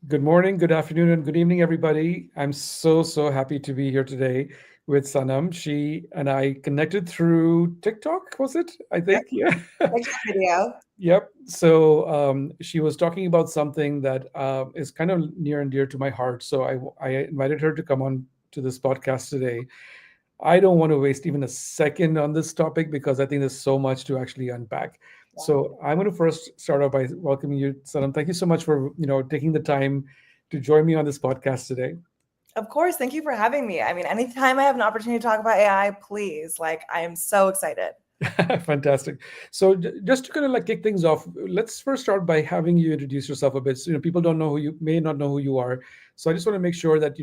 Good morning, good afternoon, and good evening, everybody. I'm so happy to be here today with Sanam. She and I connected through TikTok, was it? I Yep. think, yeah. TikTok video. Yep. So she was talking about something that is kind of near and dear to my heart. So I invited her to come on to this podcast today. I don't want to waste even a second on this topic because I think there's so much to actually unpack. Yeah. So I'm going to first start off by welcoming you, Sanam. Thank you so much for taking the time to join me on this podcast today. Of course. Thank you for having me. I mean, anytime I have an opportunity to talk about AI, please. I am so excited. Fantastic. So just to kind of like kick things off, let's first start by having you introduce yourself a bit. So, people don't know who you may not know who you are. So I just want to make sure that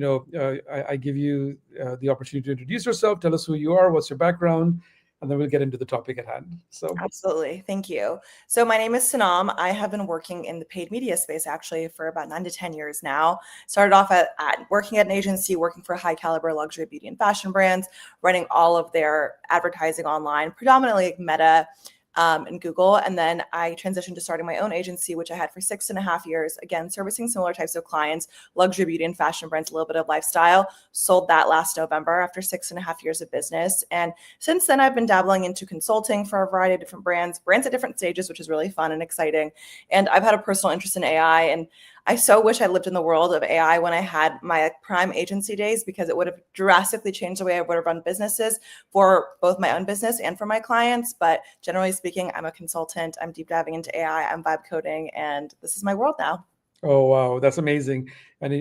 I give you the opportunity to introduce yourself, tell us who you are, what's your background, and then we'll get into the topic at hand. So Absolutely. Thank you. So, my name is Sanam. I have been working in the paid media space actually for about 9 to 10 years now. Started off at working at an agency, working for high caliber luxury beauty and fashion brands, running all of their advertising online, predominantly like Meta and Google. And then I transitioned to starting my own agency, which I had for 6.5 years. Again, servicing similar types of clients, luxury beauty and fashion brands, a little bit of lifestyle. Sold that last November after 6.5 years of business. And since then, I've been dabbling into consulting for a variety of different brands at different stages, which is really fun and exciting. And I've had a personal interest in AI. And I so wish I lived in the world of AI when I had my prime agency days, because it would have drastically changed the way I would have run businesses for both my own business and for my clients. But generally speaking, I'm a consultant. I'm deep diving into AI. I'm vibe coding, and this is my world now. oh wow, that's amazing. And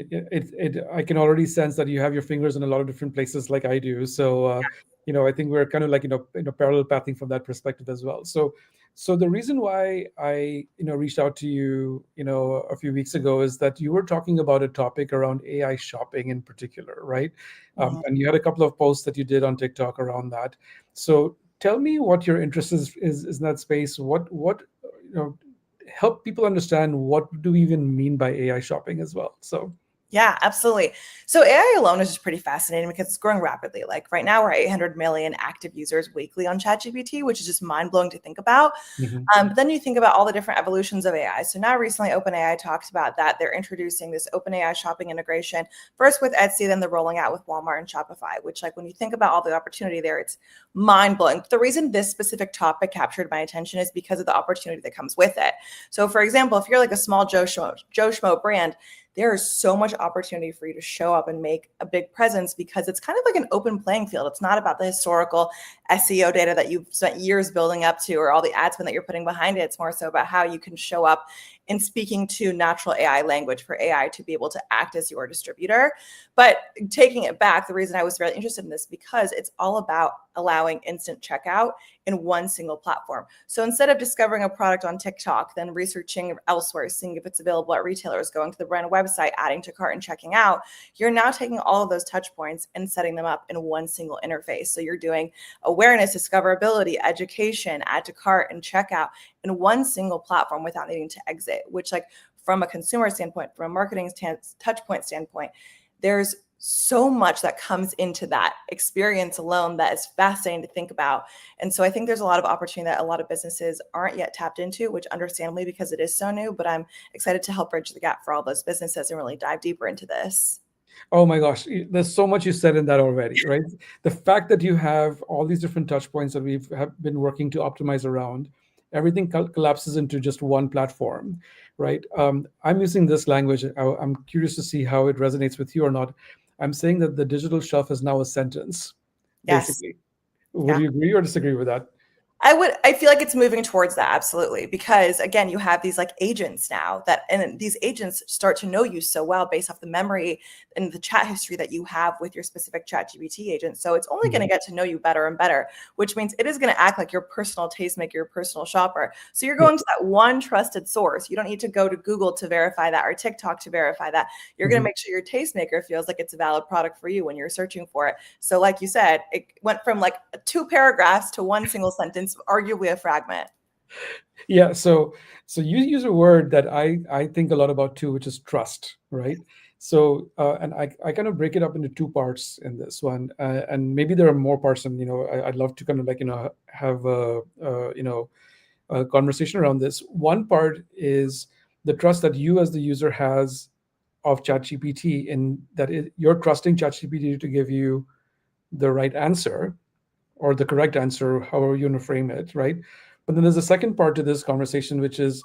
I can already sense that you have your fingers in a lot of different places like I do. So I think we're kind of like parallel pathing from that perspective as well. So the reason why I reached out to you a few weeks ago is that you were talking about a topic around AI shopping in particular, right? Mhm. And you had a couple of posts that you did on TikTok around that. So tell me what your interest is in that space. What you know help people understand what do we even mean by AI shopping as well. So Yeah, absolutely. So AI alone is just pretty fascinating because it's growing rapidly. Like right now, we're 800 million active users weekly on ChatGPT, which is just mind blowing to think about. mhm. But then you think about all the different evolutions of AI. So now recently, OpenAI talked about that they're introducing this OpenAI shopping integration first with Etsy, then they're rolling out with Walmart and Shopify. Which, like, when you think about all the opportunity there, it's mind blowing. The reason this specific topic captured my attention is because of the opportunity that comes with it. So, for example, if you're like a small Joe Schmo brand, there is so much opportunity for you to show up and make a big presence because it's kind of like an open playing field. It's not about the historical SEO data that you've spent years building up to or all the ad spend that you're putting behind it. It's more so about how you can show up in speaking to natural AI language for AI to be able to act as your distributor. But taking it back, the reason I was really interested in this because it's all about allowing instant checkout in one single platform. So instead of discovering a product on TikTok, then researching elsewhere, seeing if it's available at retailers, going to the brand website, adding to cart and checking out, you're now taking all of those touch points and setting them up in one single interface. So you're doing awareness, discoverability, education, add to cart and checkout in one single platform without needing to exit, which, like, from a consumer standpoint, from a marketing touch point standpoint, there's so much that comes into that experience alone that is fascinating to think about. And so I think there's a lot of opportunity that a lot of businesses aren't yet tapped into, which understandably because it is so new, but I'm excited to help bridge the gap for all those businesses and really dive deeper into this. Oh my gosh, there's so much you said in that already, right? The fact that you have all these different touch points that we've have been working to optimize around, everything collapses into just one platform, right? I'm using this language. I'm curious to see how it resonates with you or not. I'm saying that the digital shelf is now a sentence, Yes. basically. Would Yeah. you agree or disagree with that? I feel like it's moving towards that, absolutely, because again, you have these like agents now that, and these agents start to know you so well based off the memory and the chat history that you have with your specific chat GPT agent. So it's only going to Mhm. get to know you better and better, which means it is going to act like your personal tastemaker, your personal shopper. So you're Yeah. going to that one trusted source. You don't need to go to Google to verify that or TikTok to verify that. You're going to Mhm. make sure your tastemaker feels like it's a valid product for you when you're searching for it. So, like you said, it went from like two paragraphs to one single sentence, arguably a fragment. Yeah, so you use a word that I think a lot about too, which is trust, right? So and I kind of break it up into two parts in this one, and maybe there are more parts, and I'd love to kind of like have a conversation around this. One part is the trust that you as the user has of ChatGPT in that you're trusting ChatGPT to give you the right answer or the correct answer, however you want to frame it, right? But then there's a second part to this conversation, which is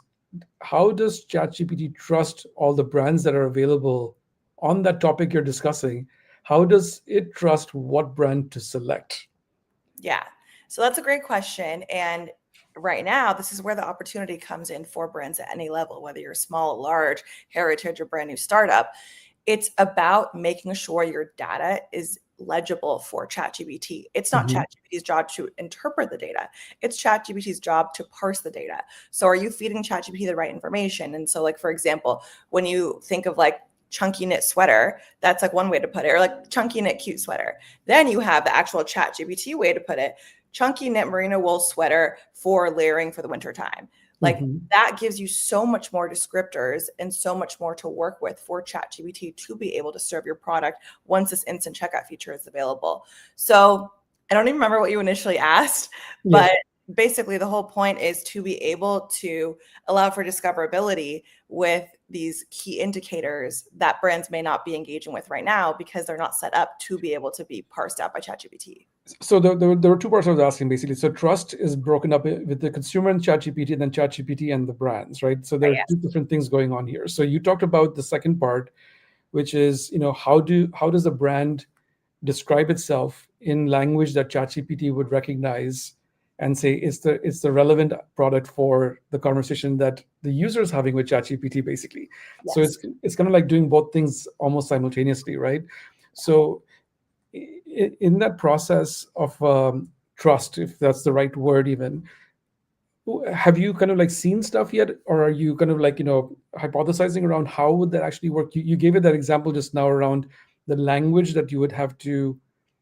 how does ChatGPT trust all the brands that are available on that topic you're discussing? How does it trust what brand to select? Yeah. So that's a great question. And right now, this is where the opportunity comes in for brands at any level, whether you're small, large, heritage, or brand new startup. It's about making sure your data is legible for ChatGPT. It's not Mhm. ChatGPT's job to interpret the data. It's ChatGPT's job to parse the data. So are you feeding ChatGPT the right information? And so, like, for example, when you think of like chunky knit sweater, that's like one way to put it, or like chunky knit cute sweater. Then you have the actual ChatGPT way to put it, chunky knit merino wool sweater for layering for the winter time. Like Mhm. that gives you so much more descriptors and so much more to work with for ChatGPT to be able to serve your product once this instant checkout feature is available. So I don't even remember what you initially asked, Yeah. but basically the whole point is to be able to allow for discoverability with these key indicators that brands may not be engaging with right now because they're not set up to be able to be parsed out by ChatGPT. So there were two parts I was asking basically. So trust is broken up with the consumer and ChatGPT, and then ChatGPT and the brands, right? So there are two different things going on here. So you talked about the second part, which is how does a brand describe itself in language that ChatGPT would recognize and say it's the relevant product for the conversation that the user is having with ChatGPT, basically. So Yes. it's kind of like doing both things almost simultaneously, right? So in that process of trust, if that's the right word, even have you kind of like seen stuff yet, or are you kind of like hypothesizing around how would that actually work? You gave it that example just now around the language that you would have to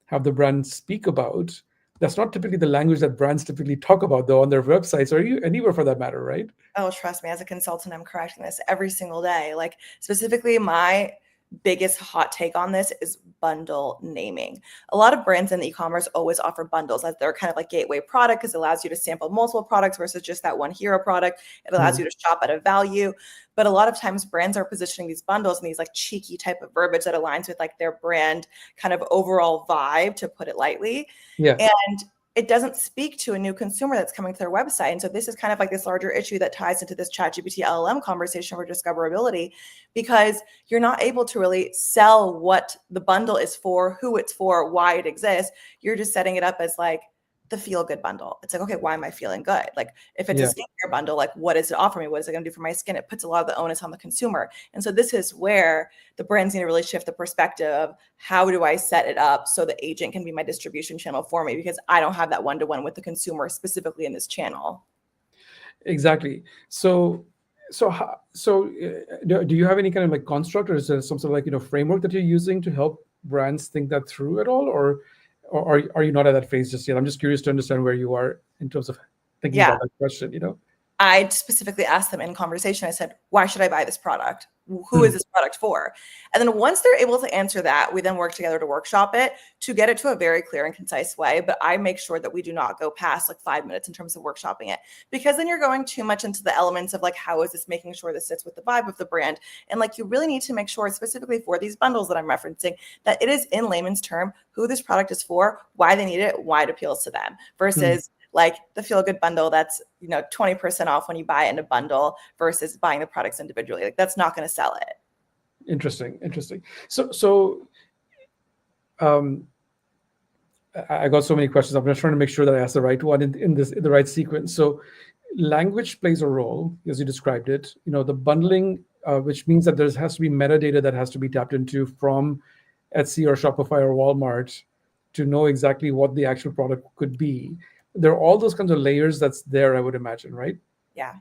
have the brand speak about. That's not typically the language that brands typically talk about though on their websites or you anywhere for that matter, right? Oh, trust me, as a consultant, I'm correcting this every single day. Like, specifically, my biggest hot take on this is bundle naming. A lot of brands in e-commerce always offer bundles as their kind of like gateway product because it allows you to sample multiple products versus just that one hero product. It allows Mhm. you to shop at a value. But a lot of times brands are positioning these bundles in these like cheeky type of verbiage that aligns with like their brand kind of overall vibe, to put it lightly. Yeah. And it doesn't speak to a new consumer that's coming to their website. And so this is kind of like this larger issue that ties into this ChatGPT LLM conversation for discoverability, because you're not able to really sell what the bundle is for, who it's for, why it exists. You're just setting it up as like the feel good bundle. It's like, okay, why am I feeling good? Like if it's a Yeah. skincare bundle, like what does it offer me? What is it going to do for my skin? It puts a lot of the onus on the consumer. And so this is where the brands need to really shift the perspective of how do I set it up so the agent can be my distribution channel for me, because I don't have that one-to-one with the consumer specifically in this channel. Exactly. Do you have any kind of like construct, or is there some sort of like framework that you're using to help brands think that through at all, or are you not at that phase just yet? I'm just curious to understand where you are in terms of thinking Yeah. about that question. I specifically asked them in conversation, I said, why should I buy this product? Who is Hmm. this product for? And then once they're able to answer that, we then work together to workshop it to get it to a very clear and concise way. But I make sure that we do not go past like 5 minutes in terms of workshopping it, because then you're going too much into the elements of like, how is this making sure this sits with the vibe of the brand? And like, you really need to make sure, specifically for these bundles that I'm referencing, that it is in layman's term, who this product is for, why they need it, why it appeals to them, versus like the feel good bundle that's 20% off when you buy it in a bundle versus buying the products individually. Like that's not going to sell it. Interesting. Um, I got so many questions. I'm just trying to make sure that I ask the right one in the right sequence. So, language plays a role, as you described it. The bundling, which means that there has to be metadata that has to be tapped into from Etsy or Shopify or Walmart to know exactly what the actual product could be. There are all those kinds of layers that's there, I would imagine, right? Yeah.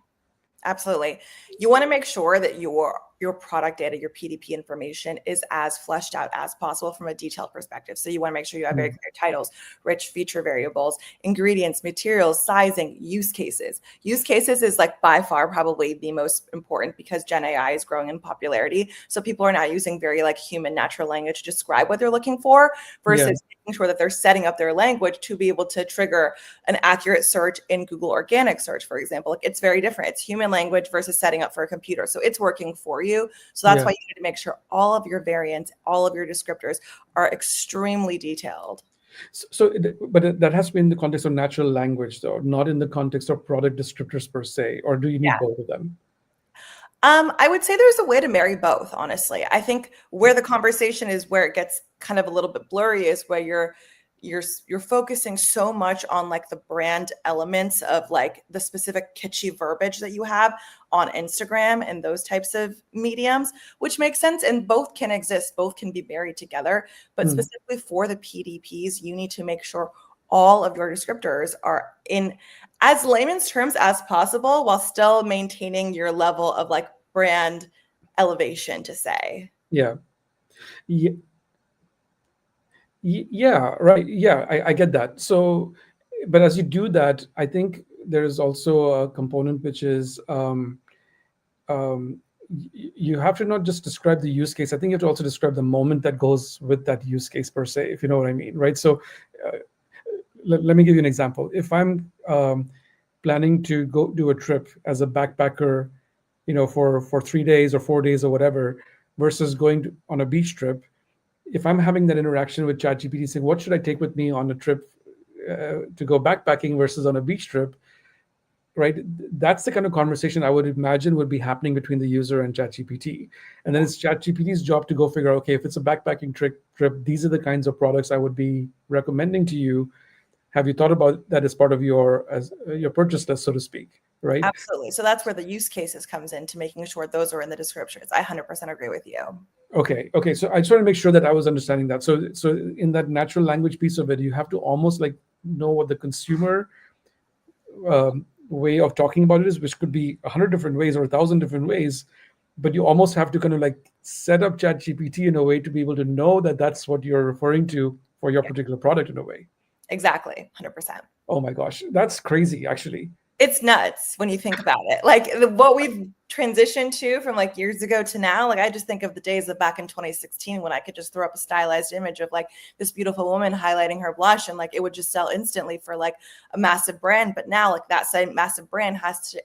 Absolutely. You want to make sure that your product data, your PDP information is as fleshed out as possible from a detailed perspective. So you want to make sure you have very Mm. clear titles, rich feature variables, ingredients, materials, sizing, use cases. Use cases is like by far probably the most important because Gen AI is growing in popularity. So people are now using very like human natural language to describe what they're looking for Yeah. versus making sure that they're setting up their language to be able to trigger an accurate search in Google organic search, for example. Like it's very different. It's human language versus setting up for a computer. So it's working for you. you. So that's Yeah. why you need to make sure all of your variants, all of your descriptors are extremely detailed. But that has to be in the context of natural language, though, not in the context of product descriptors per se, or do you need Yeah. both of them? I would say there's a way to marry both, honestly. I think where the conversation is where it gets kind of a little bit blurry is where you're focusing so much on like the brand elements of like the specific kitschy verbiage that you have on Instagram and those types of mediums, which makes sense. And both can exist, both can be married together. But Hmm. specifically for the PDPs, you need to make sure all of your descriptors are in as layman's terms as possible while still maintaining your level of like brand elevation to say. Yeah. Ye- Yeah, right. Yeah, I get that. So, but as you do that, I think there is also a component which is you have to not just describe the use case. I think you have to also describe the moment that goes with that use case per se, if you know what I mean, right? So, uh, let me give you an example. If I'm planning to go do a trip as a backpacker, for 3 days or 4 days or whatever, versus going on a beach trip, if I'm having that interaction with ChatGPT saying, what should I take with me on a trip to go backpacking versus on a beach trip, right? That's the kind of conversation I would imagine would be happening between the user and ChatGPT. And then Yeah. it's ChatGPT's job to go figure out, okay, if it's a backpacking trip, these are the kinds of products I would be recommending to you. Have you thought about that as part of your purchase list, so to speak, right? Absolutely. So that's where the use cases comes into making sure those are in the descriptions. I 100% agree with you. Okay. So I just want to make sure that I was understanding that. So in that natural language piece of it, you have to almost like know what the consumer way of talking about it is, which could be 100 different ways or 1,000 different ways. But you almost have to kind of like set up ChatGPT in a way to be able to know that that's what you're referring to for your Yeah, particular product in a way. exactly. 100%. Oh my gosh, that's crazy, actually. It's nuts when you think about it. Like what we've transitioned to from like years ago to now, like I just think of the days of back in 2016 when I could just throw up a stylized image of like this beautiful woman highlighting her blush and like it would just sell instantly for like a massive brand. But now like that same massive brand has to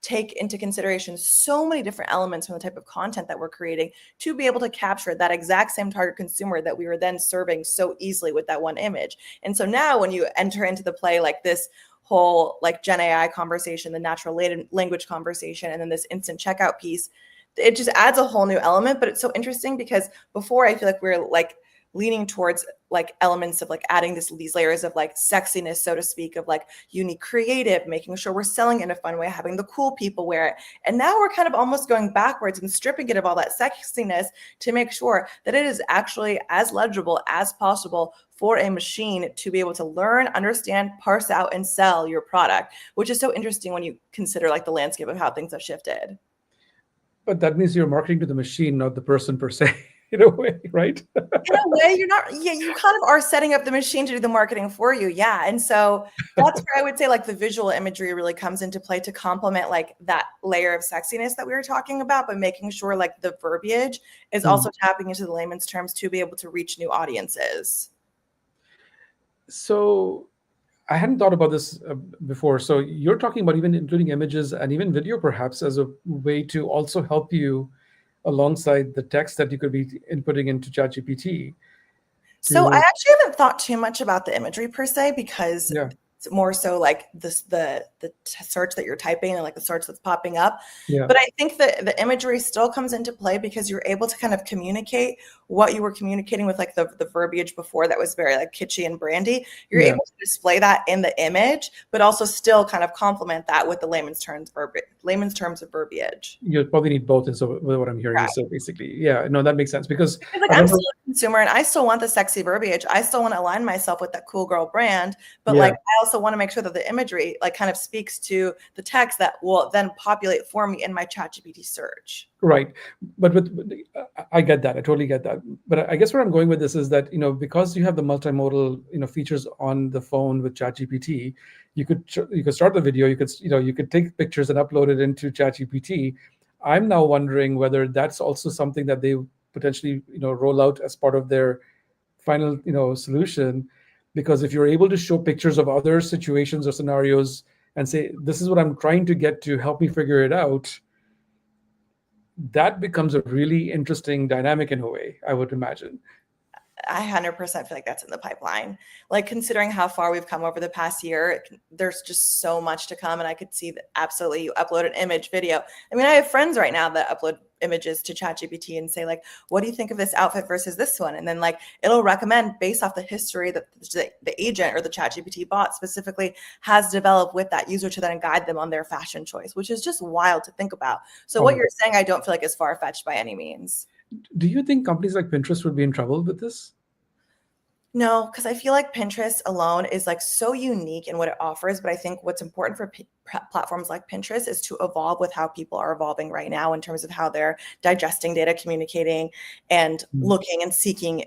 take into consideration so many different elements from the type of content that we're creating to be able to capture that exact same target consumer that we were then serving so easily with that one image. And so now when you enter into the play like this whole like Gen AI conversation, the natural language conversation, and then this instant checkout piece, it just adds a whole new element. But it's so interesting because before I feel like we're like leaning towards like elements of like adding these layers of like sexiness, so to speak, of like unique creative, making sure we're selling in a fun way, having the cool people wear it. And now we're kind of almost going backwards and stripping it of all that sexiness to make sure that it is actually as legible as possible for a machine to be able to learn, understand, parse out, and sell your product, which is so interesting when you consider like the landscape of how things have shifted. But that means you're marketing to the machine, not the person per se, in a way, right? In a way, you're not, yeah, you kind of are setting up the machine to do the marketing for you. Yeah. And so that's where I would say like the visual imagery really comes into play to complement like that layer of sexiness that we were talking about, but making sure like the verbiage is Hmm. also tapping into the layman's terms to be able to reach new audiences. So I hadn't thought about this before. So you're talking about even including images and even video, perhaps, as a way to also help you alongside the text that you could be inputting into ChatGPT So I to, actually haven't thought too much about the imagery per se because yeah, it's more so like this the search that you're typing and like the search that's popping up. yeah, But I think that the imagery still comes into play because you're able to kind of communicate what you were communicating with like the verbiage before that was very like kitschy and brandy. You're yeah. able to display that in the image, but also still kind of complement that with the layman's terms of verbiage. You probably need both, is what I'm hearing you say, basically. Yeah, no, that makes sense because Because like I I'm remember, still a consumer and I still want the sexy verbiage. I still want to align myself with that cool girl brand, but yeah, like I also want to make sure that the imagery like kind of speaks to the text that will then populate for me in my ChatGPT search. right. I get that. I totally get that. But I guess where I'm going with this is that, because you have the multimodal, features on the phone with ChatGPT, you could start the video, you could take pictures and upload it into ChatGPT. I'm now wondering whether that's also something that they potentially, roll out as part of their final, solution. Because if you're able to show pictures of other situations or scenarios and say, this is what I'm trying to get to, help me figure it out, that becomes a really interesting dynamic in a way, I would imagine. I 100% feel like that's in the pipeline. Like considering how far we've come over the past year, there's just so much to come. And I could see that absolutely you upload an image, video. I mean, I have friends right now that upload images to ChatGPT and say like, what do you think of this outfit versus this one? And then like it'll recommend based off the history that the agent or the ChatGPT bot specifically has developed with that user to then guide them on their fashion choice, which is just wild to think about. So what Oh, you're saying, I don't feel like is far-fetched by any means. do you think companies like Pinterest would be in trouble with this? No, because I feel like Pinterest alone is like so unique in what it offers. But I think what's important for platforms like Pinterest is to evolve with how people are evolving right now in terms of how they're digesting data, communicating, and Mm. looking and seeking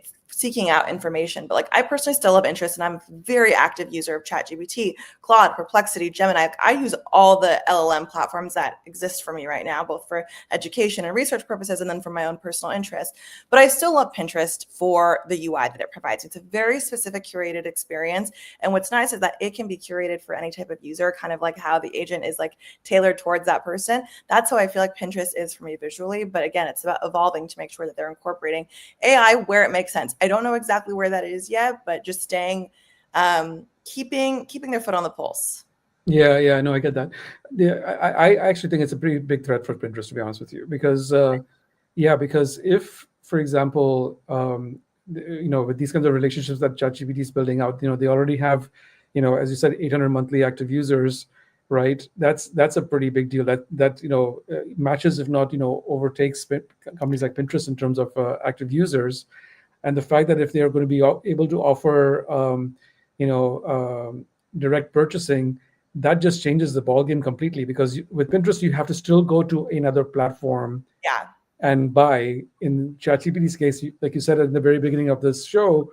out information. But like I personally still have interest and I'm a very active user of ChatGPT, Claude, Perplexity, Gemini. I use all the LLM platforms that exist for me right now, both for education and research purposes and then for my own personal interest. But I still love Pinterest for the UI that it provides. It's a very specific curated experience. And what's nice is that it can be curated for any type of user, kind of like how the agent is like tailored towards that person. That's how I feel like Pinterest is for me visually. But again, it's about evolving to make sure that they're incorporating AI where it makes sense. I don't know exactly where that is yet, but just staying, keeping their foot on the pulse. Yeah, yeah, no, I get that. Yeah, I actually think it's a pretty big threat for Pinterest, to be honest with you, because yeah, because if, for example, with these kinds of relationships that ChatGPT is building out, they already have, as you said, 800 monthly active users, right? That's a pretty big deal. That matches, if not, overtakes companies like Pinterest in terms of active users, and the fact that if they are going to be able to offer, you know, direct purchasing, that just changes the ballgame completely. Because with Pinterest, you have to still go to another platform Yeah. and buy. In ChatGPT's case, like you said at the very beginning of this show,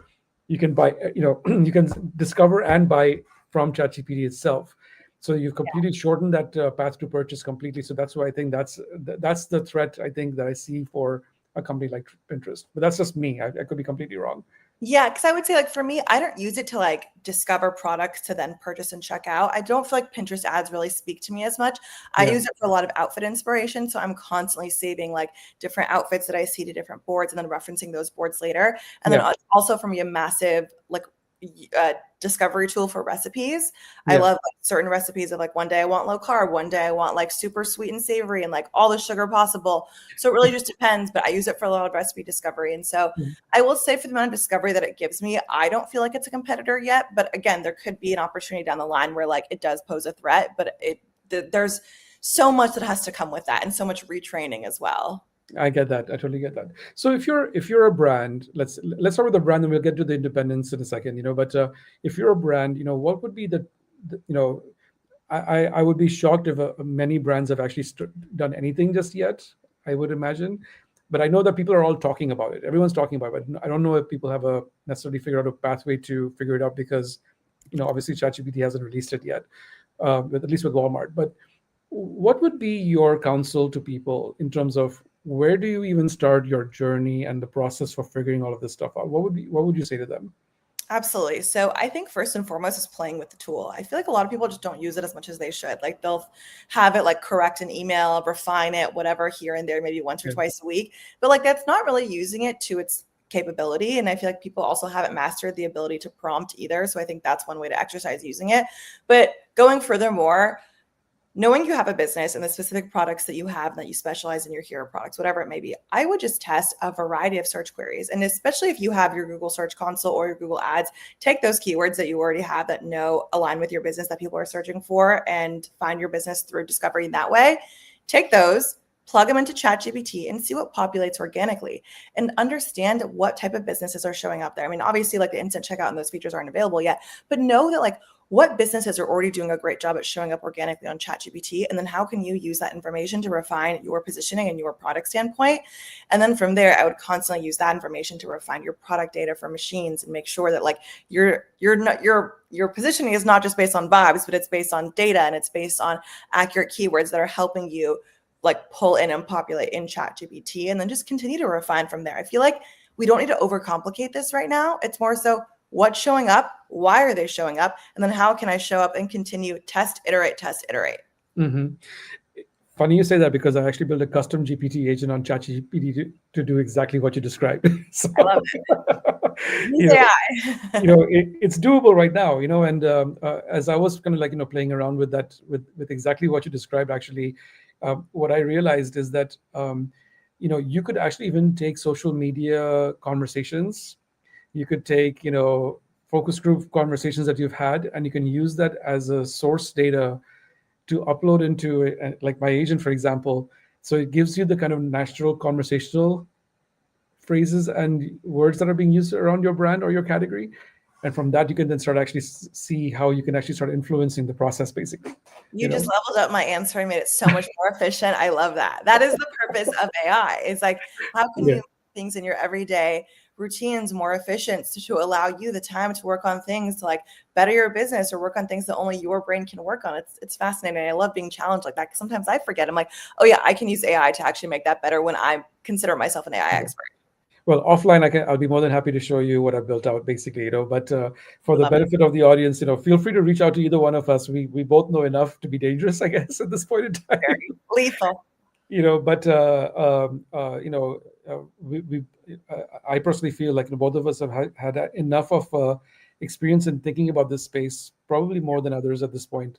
you can buy, you can discover and buy from ChatGPT itself. So you've completely shortened that path to purchase completely. So that's why I think that's the threat I think that I see for a company like Pinterest. But that's just me. I could be completely wrong. Yeah, because I would say like for me, I don't use it to like discover products to then purchase and check out. I don't feel like Pinterest ads really speak to me as much. I Yeah, use it for a lot of outfit inspiration. So I'm constantly saving like different outfits that I see to different boards and then referencing those boards later. And then yeah, also for me, a massive like discovery tool for recipes. I yeah. love like, certain recipes of like one day I want low carb, one day I want like super sweet and savory and like all the sugar possible. So it really just depends, but I use it for a lot of recipe discovery. And so I will say for the amount of discovery that it gives me, I don't feel like it's a competitor yet. But again, there could be an opportunity down the line where like it does pose a threat, but there's so much that has to come with that and so much retraining as well. I get that. I totally get that. So if you're a brand, let's start with the brand, and we'll get to the independence in a second. But if you're a brand, what would be the I would be shocked if many brands have actually done anything just yet. I would imagine, but I know that people are all talking about it. Everyone's talking about it. But I don't know if people have a necessarily figured out a pathway to figure it out because, obviously ChatGPT hasn't released it yet, at least with Walmart. But what would be your counsel to people in terms of where do you even start your journey and the process for figuring all of this stuff out? What would you say to them? Absolutely. So I think first and foremost is playing with the tool. I feel like a lot of people just don't use it as much as they should. Like they'll have it like correct an email, refine it, whatever here and there, maybe once or Yeah. twice a week. But like that's not really using it to its capability. And I feel like people also haven't mastered the ability to prompt either. So I think that's one way to exercise using it. But going furthermore, knowing you have a business and the specific products that you have that you specialize in your hero products, whatever it may be, I would just test a variety of search queries. And especially if you have your Google Search Console or your Google Ads, take those keywords that you already have that align with your business that people are searching for and find your business through discovery that way. Take those, plug them into ChatGPT and see what populates organically and understand what type of businesses are showing up there. I mean, obviously, like the instant checkout and those features aren't available yet, but know that like what businesses are already doing a great job at showing up organically on ChatGPT, and then how can you use that information to refine your positioning and your product standpoint. And then from there, I would constantly use that information to refine your product data for machines and make sure that like your positioning is not just based on vibes, but it's based on data and it's based on accurate keywords that are helping you like pull in and populate in ChatGPT, and then just continue to refine from there. I feel like we don't need to overcomplicate this right now. It's more so what's showing up, why are they showing up, and then how can I show up and continue test, iterate, test, iterate. Hmm. Funny you say that because I actually built a custom GPT agent on ChatGPT to do exactly what you described. So, I love it. Use you know, AI. it's doable right now. And as I was kind of like playing around with that, with exactly what you described, actually, what I realized is that you could actually even take social media conversations. You could take focus group conversations that you've had, and you can use that as a source data to upload into like my agent, for example. So it gives you the kind of natural conversational phrases and words that are being used around your brand or your category. And from that, you can then start actually see how you can actually start influencing the process, basically. You You just know, leveled up my answer and made it so much more efficient. I love that. That is the purpose of AI. It's like, how can you yeah, make things in your everyday routines more efficient to allow you the time to work on things to like better your business or work on things that only your brain can work on. It's fascinating. I love being challenged like that because sometimes I forget. I'm like, oh yeah, I can use AI to actually make that better when I consider myself an AI yeah. expert. Well, offline, I'll be more than happy to show you what I've built out, basically. But for the Love it. benefit of the audience, feel free to reach out to either one of us. We both know enough to be dangerous, I guess, at this point in time. Very lethal. But we I personally feel like both of us have had enough of experience in thinking about this space, probably more than others at this point.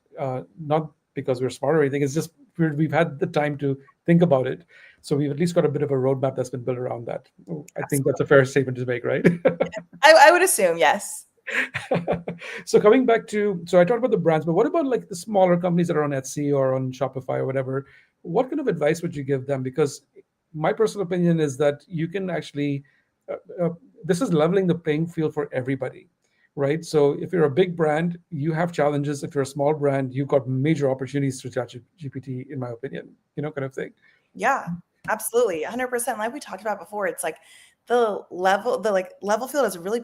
Not because we're smart or anything. It's just we've had the time to think about it, so we've at least got a bit of a roadmap that's been built around that. I think that's a fair statement to make, right? I would assume, yes. So coming back to, so I talked about the brands, but what about like the smaller companies that are on Etsy or on Shopify or whatever? What kind of advice would you give them? Because my personal opinion is that you can actually, uh, uh, this is leveling the playing field for everybody, right? So if you're a big brand, you have challenges. If you're a small brand, you've got major opportunities through ChatGPT, in my opinion, kind of thing. Yeah, absolutely. 100%. Like we talked about before, it's like the like level field is really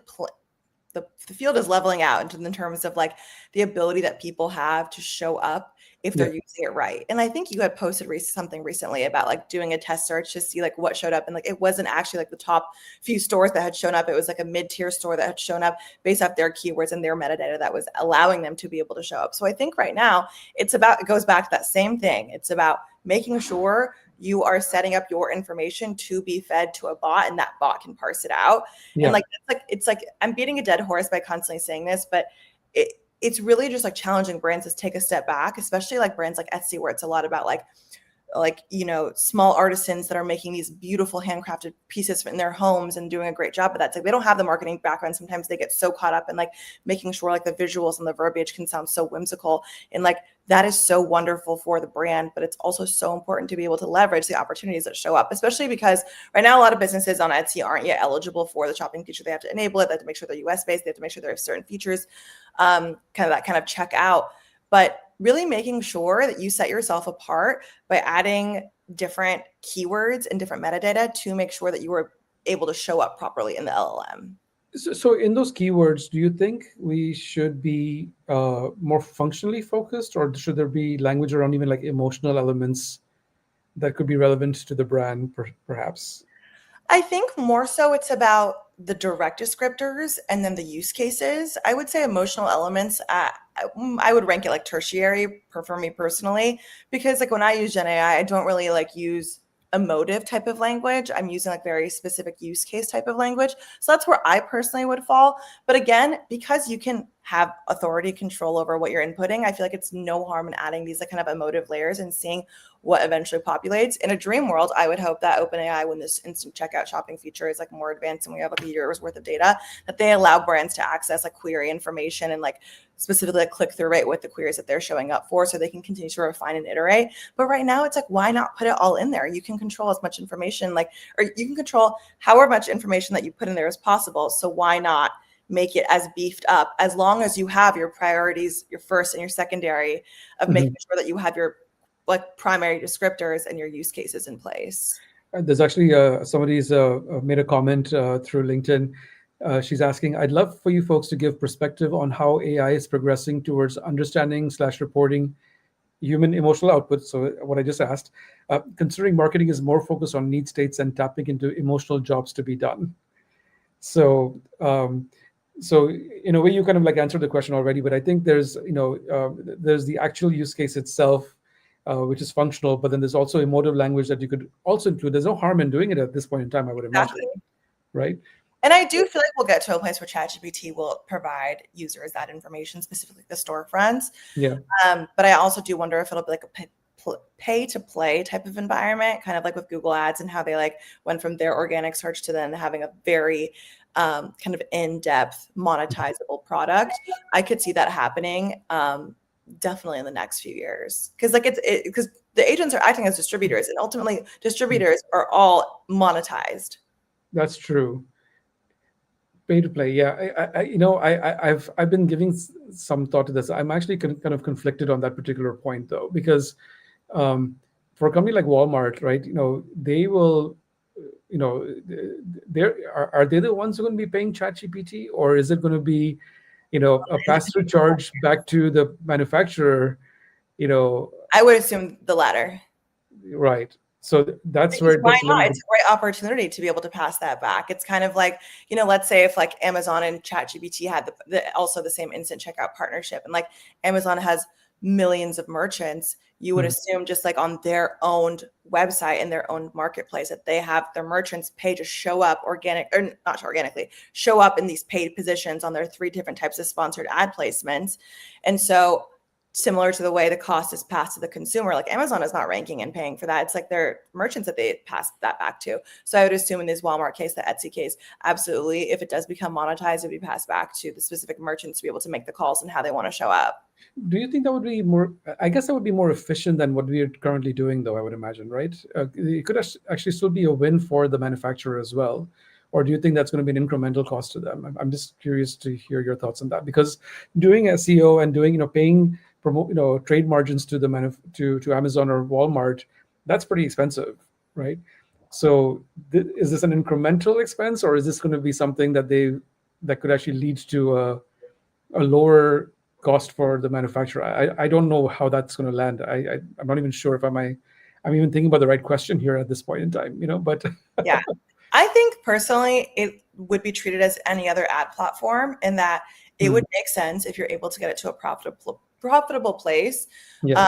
the field is leveling out in terms of like the ability that people have to show up if they're Yeah, using it right. And I think you had posted something recently about like doing a test search to see like what showed up. And like it wasn't actually like the top few stores that had shown up. It was like a mid-tier store that had shown up based off their keywords and their metadata that was allowing them to be able to show up. So I think right now it goes back to that same thing. It's about making sure you are setting up your information to be fed to a bot and that bot can parse it out. And yeah, like it's like I'm beating a dead horse by constantly saying this, but it's really just like challenging brands to take a step back, especially like brands like Etsy, where it's a lot about like small artisans that are making these beautiful handcrafted pieces in their homes and doing a great job. But that's like they don't have the marketing background. Sometimes they get so caught up in like making sure like the visuals and the verbiage can sound so whimsical, and like that is so wonderful for the brand, but it's also so important to be able to leverage the opportunities that show up, especially because right now a lot of businesses on Etsy aren't yet eligible for the shopping feature. They have to enable it. They have to make sure they're US based. They have to make sure there are certain features, kind of check out. But really making sure that you set yourself apart by adding different keywords and different metadata to make sure that you are able to show up properly in the LLM. so in those keywords, do you think we should be more functionally focused, or should there be language around even like emotional elements that could be relevant to the brand, perhaps? I think more so it's about the direct descriptors and then the use cases. I would say emotional elements, I would rank it like tertiary for me personally, because like when I use Gen AI, I don't really like use emotive type of language. I'm using like very specific use case type of language. So that's where I personally would fall. But again, because you can have authority control over what you're inputting, I feel like it's no harm in adding these like kind of emotive layers and seeing what eventually populates. In a dream world, I would hope that OpenAI, when this instant checkout shopping feature is like more advanced and we have like a year's worth of data, that they allow brands to access like query information and like specifically like click through rate with the queries that they're showing up for so they can continue to refine and iterate. But right now it's like, why not put it all in there? You can control as much information or you can control however much information that you put in there as possible. So why not make it as beefed up as long as you have your priorities, your first and your secondary of making Mhm. sure that you have your like primary descriptors and your use cases in place. There's actually somebody's made a comment through LinkedIn. She's asking, I'd love for you folks to give perspective on how AI is progressing towards understanding slash reporting human emotional output. So what I just asked, considering marketing is more focused on need states and tapping into emotional jobs to be done. So, so in a way, you kind of like answered the question already, but I think there's, there's the actual use case itself. which is functional, but then there's also emotive language that you could also include. There's no harm in doing it at this point in time, I would imagine, Exactly. right? And I do feel like we'll get to a place where ChatGPT will provide users that information, specifically the storefronts. Yeah. But I also do wonder if it'll be like a pay to play type of environment, kind of like with Google Ads and how they like went from their organic search to then having a very kind of in-depth monetizable product. I could see that happening definitely in the next few years, because like because the agents are acting as distributors, and ultimately distributors are all monetized. That's true. Pay to play, yeah. I've been giving some thought to this. I'm actually kind of conflicted on that particular point though, because um, for a company like Walmart, right? They will, are they the ones who are going to be paying ChatGPT, or is it going to be, a pass-through charge back to the manufacturer? You know, I would assume the latter. right. So that's where Because it why gets a not? little It's bit. a great opportunity to be able to pass that back. It's kind of like, let's say if like Amazon and ChatGPT had also the same instant checkout partnership, and like Amazon has millions of merchants, you would Mhm. assume just like on their own website and their own marketplace that they have their merchants pay to show up or not organically, show up in these paid positions on their 3 different types of sponsored ad placements. And so similar to the way the cost is passed to the consumer, like Amazon is not ranking and paying for that. It's like their merchants that they pass that back to. So I would assume in this Walmart case, the Etsy case, absolutely, if it does become monetized, it would be passed back to the specific merchants to be able to make the calls and how they want to show up. Do you think that would be more? I guess that would be more efficient than what we are currently doing, though. I would imagine, right? It could actually still be a win for the manufacturer as well. Or do you think that's going to be an incremental cost to them? I'm just curious to hear your thoughts on that, because doing SEO and doing, paying promote, trade margins to to Amazon or Walmart, that's pretty expensive, right? So is this an incremental expense, or is this going to be something that could actually lead to a lower cost for the manufacturer? I don't know how that's going to land. I'm not even sure if I'm even thinking about the right question here at this point in time, but Yeah. I think personally, it would be treated as any other ad platform in that it would make sense if you're able to get it to a profitable place. yeah.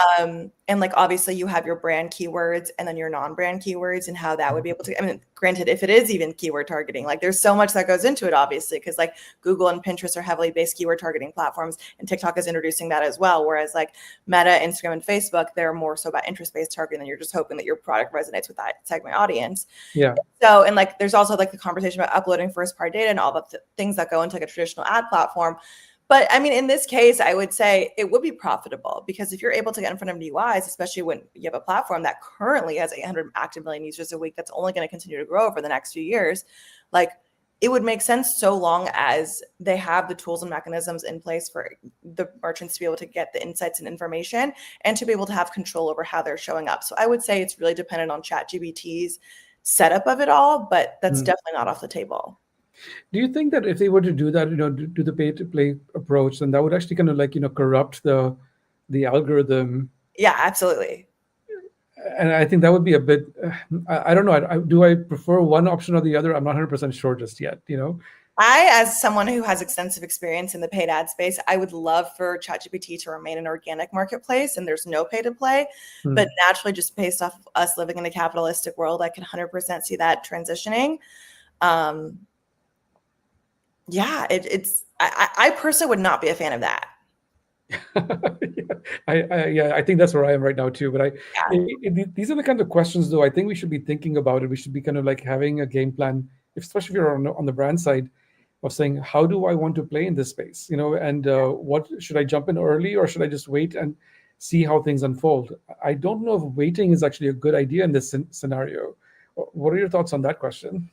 And like obviously you have your brand keywords and then your non-brand keywords and how that would be able to, I mean, granted, if it is even keyword targeting, like there's so much that goes into it, obviously, because like Google and Pinterest are heavily based keyword targeting platforms, and TikTok is introducing that as well. Whereas like Meta, Instagram, and Facebook, they're more so about interest-based targeting, and you're just hoping that your product resonates with that segment audience. Yeah. So, and like there's also like the conversation about uploading first party data and all the things that go into like a traditional ad platform. But I mean, in this case, I would say it would be profitable, because if you're able to get in front of new eyes, especially when you have a platform that currently has 800 active million users a week, that's only going to continue to grow over the next few years, like it would make sense so long as they have the tools and mechanisms in place for the merchants to be able to get the insights and information and to be able to have control over how they're showing up. So I would say it's really dependent on ChatGPT's setup of it all, but that's definitely not off the table. Do you think that if they were to do that, do the pay to play approach, then that would actually kind of like, corrupt the algorithm? Yeah, absolutely. And I think that would be a bit, I don't know. Do I prefer one option or the other? I'm not 100% sure just yet. As someone who has extensive experience in the paid ad space, I would love for ChatGPT to remain an organic marketplace and there's no pay to play. But naturally, just based off of us living in a capitalistic world, I can 100% see that transitioning. Yeah, I personally would not be a fan of that. I think that's where I am right now too. But Yeah. these are the kind of questions, though, I think we should be thinking about it. We should be kind of like having a game plan, especially if you're on the brand side, of saying, how do I want to play in this space? And what should I jump in early, or should I just wait and see how things unfold? I don't know if waiting is actually a good idea in this scenario. What are your thoughts on that question?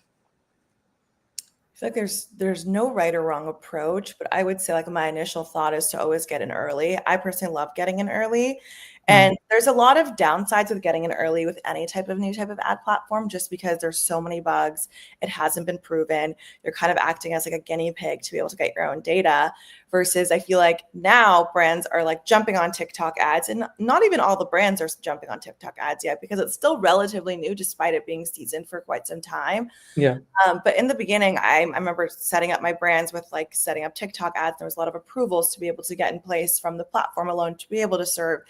I feel like there's no right or wrong approach, but I would say like my initial thought is to always get in early. I personally love getting in early. And there's a lot of downsides with getting in early with any type of new type of ad platform, just because there's so many bugs. It hasn't been proven. You're kind of acting as like a guinea pig to be able to get your own data, versus I feel like now brands are like jumping on TikTok ads, and not even all the brands are jumping on TikTok ads yet, because it's still relatively new despite it being seasoned for quite some time. Yeah. But in the beginning, I remember setting up my brands with like setting up TikTok ads. There was a lot of approvals to be able to get in place from the platform alone to be able to serve.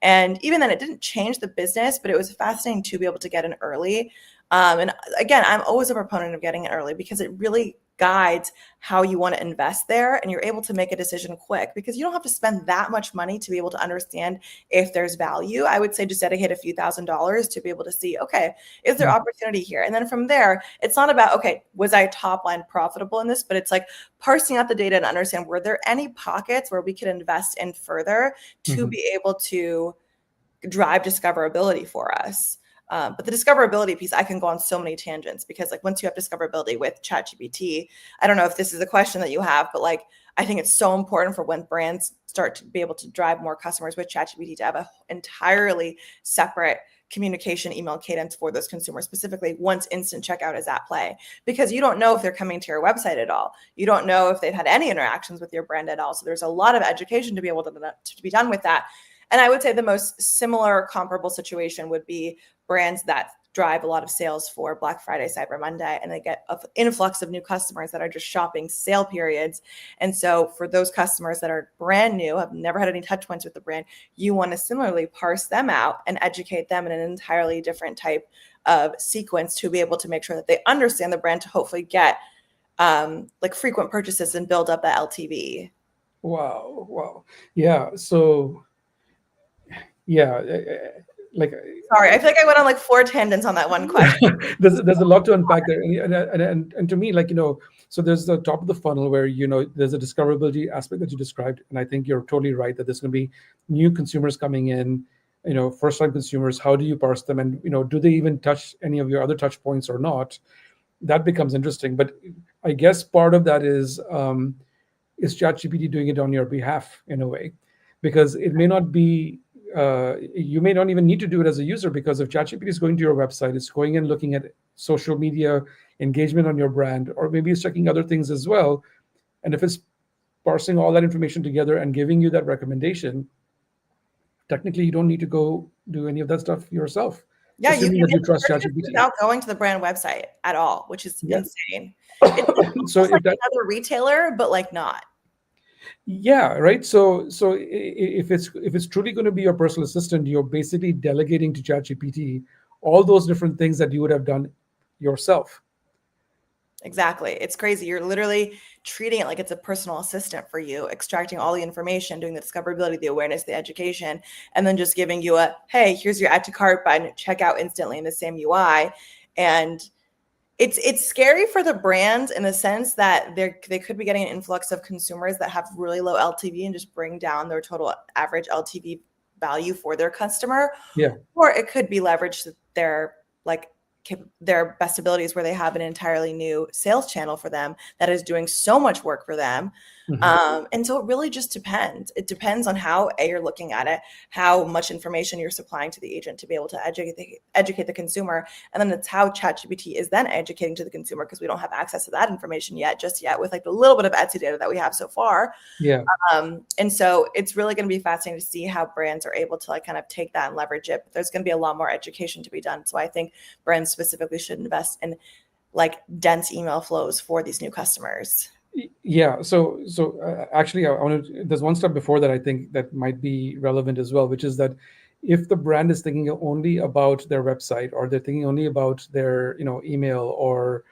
And even then, it didn't change the business, but it was fascinating to be able to get in early. And again, I'm always a proponent of getting it early because it really guides how you want to invest there, and you're able to make a decision quick because you don't have to spend that much money to be able to understand if there's value. I would say just dedicate a few $1,000s to be able to see, okay, is there opportunity here? And then from there, it's not about, okay, was I top line profitable in this? But it's like parsing out the data and understand, were there any pockets where we could invest in further to be able to drive discoverability for us? But the discoverability piece, I can go on so many tangents because like once you have discoverability with ChatGPT, I don't know if this is a question that you have, but like I think it's so important for when brands start to be able to drive more customers with ChatGPT to have an entirely separate communication email cadence for those consumers, specifically once instant checkout is at play, because you don't know if they're coming to your website at all. You don't know if they've had any interactions with your brand at all. So there's a lot of education to be able to be done with that. And I would say the most similar comparable situation would be brands that drive a lot of sales for Black Friday, Cyber Monday, and they get an influx of new customers that are just shopping sale periods. And so for those customers that are brand new, have never had any touch points with the brand, you want to similarly parse them out and educate them in an entirely different type of sequence to be able to make sure that they understand the brand to hopefully get like frequent purchases and build up that LTV. Wow. Yeah. So yeah, like Sorry, I feel like I went on like 4 tangents on that one question. there's a lot to unpack there, and to me, like so there's the top of the funnel where there's a discoverability aspect that you described, and I think you're totally right that there's going to be new consumers coming in, first time consumers. How do you parse them, and do they even touch any of your other touch points or not? That becomes interesting. But I guess part of that is ChatGPT doing it on your behalf in a way, because it may not be. You may not even need to do it as a user, because if ChatGPT is going to your website, it's going and looking at social media engagement on your brand, or maybe it's checking other things as well. And if it's parsing all that information together and giving you that recommendation, technically you don't need to go do any of that stuff yourself. Yeah, you assuming can that you trust purchase ChatGPT. without going to the brand website at all, which is Yeah. insane. It's So almost like if that, another retailer, but like not. yeah, right. So if it's truly going to be your personal assistant, you're basically delegating to ChatGPT all those different things that you would have done yourself. Exactly. It's crazy. You're literally treating it like it's a personal assistant for you, extracting all the information, doing the discoverability, the awareness, the education, and then just giving you a, hey, here's your add to cart button, check out instantly in the same UI. And it's scary for the brands in the sense that they could be getting an influx of consumers that have really low LTV and just bring down their total average LTV value for their customer. Yeah. Or it could be leveraged to their best abilities, where they have an entirely new sales channel for them that is doing so much work for them. And so it really just depends. It depends on how you're looking at it, how much information you're supplying to the agent to be able to educate the consumer. And then it's how ChatGPT is then educating to the consumer, because we don't have access to that information just yet with like the little bit of Etsy data that we have so far. Yeah. And so it's really going to be fascinating to see how brands are able to like kind of take that and leverage it. But there's going to be a lot more education to be done. So I think brands specifically should invest in like dense email flows for these new customers. Yeah. So actually, I want to. There's one step before that I think that might be relevant as well, which is that if the brand is thinking only about their website, or they're thinking only about their email, or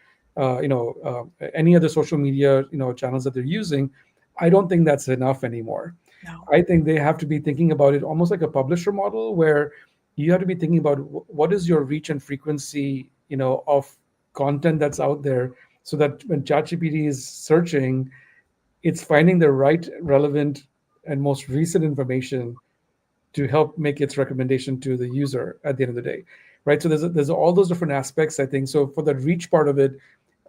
any other social media channels that they're using, I don't think that's enough anymore. No. I think they have to be thinking about it almost like a publisher model, where you have to be thinking about what is your reach and frequency of content that's out there, so that when ChatGPT is searching, it's finding the right, relevant, and most recent information to help make its recommendation to the user at the end of the day, right? So there's all those different aspects, I think. So for the reach part of it,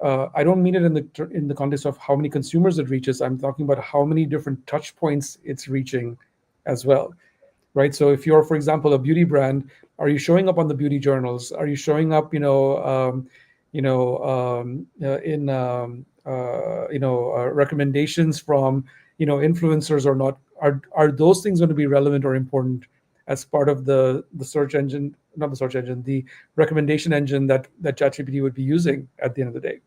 I don't mean it in the context of how many consumers it reaches. I'm talking about how many different touch points it's reaching as well, right? So if you're, for example, a beauty brand, are you showing up on the beauty journals? Are you showing up, recommendations from influencers or not? Are those things going to be relevant or important as part of the search engine, not the search engine, the recommendation engine that ChatGPT would be using at the end of the day?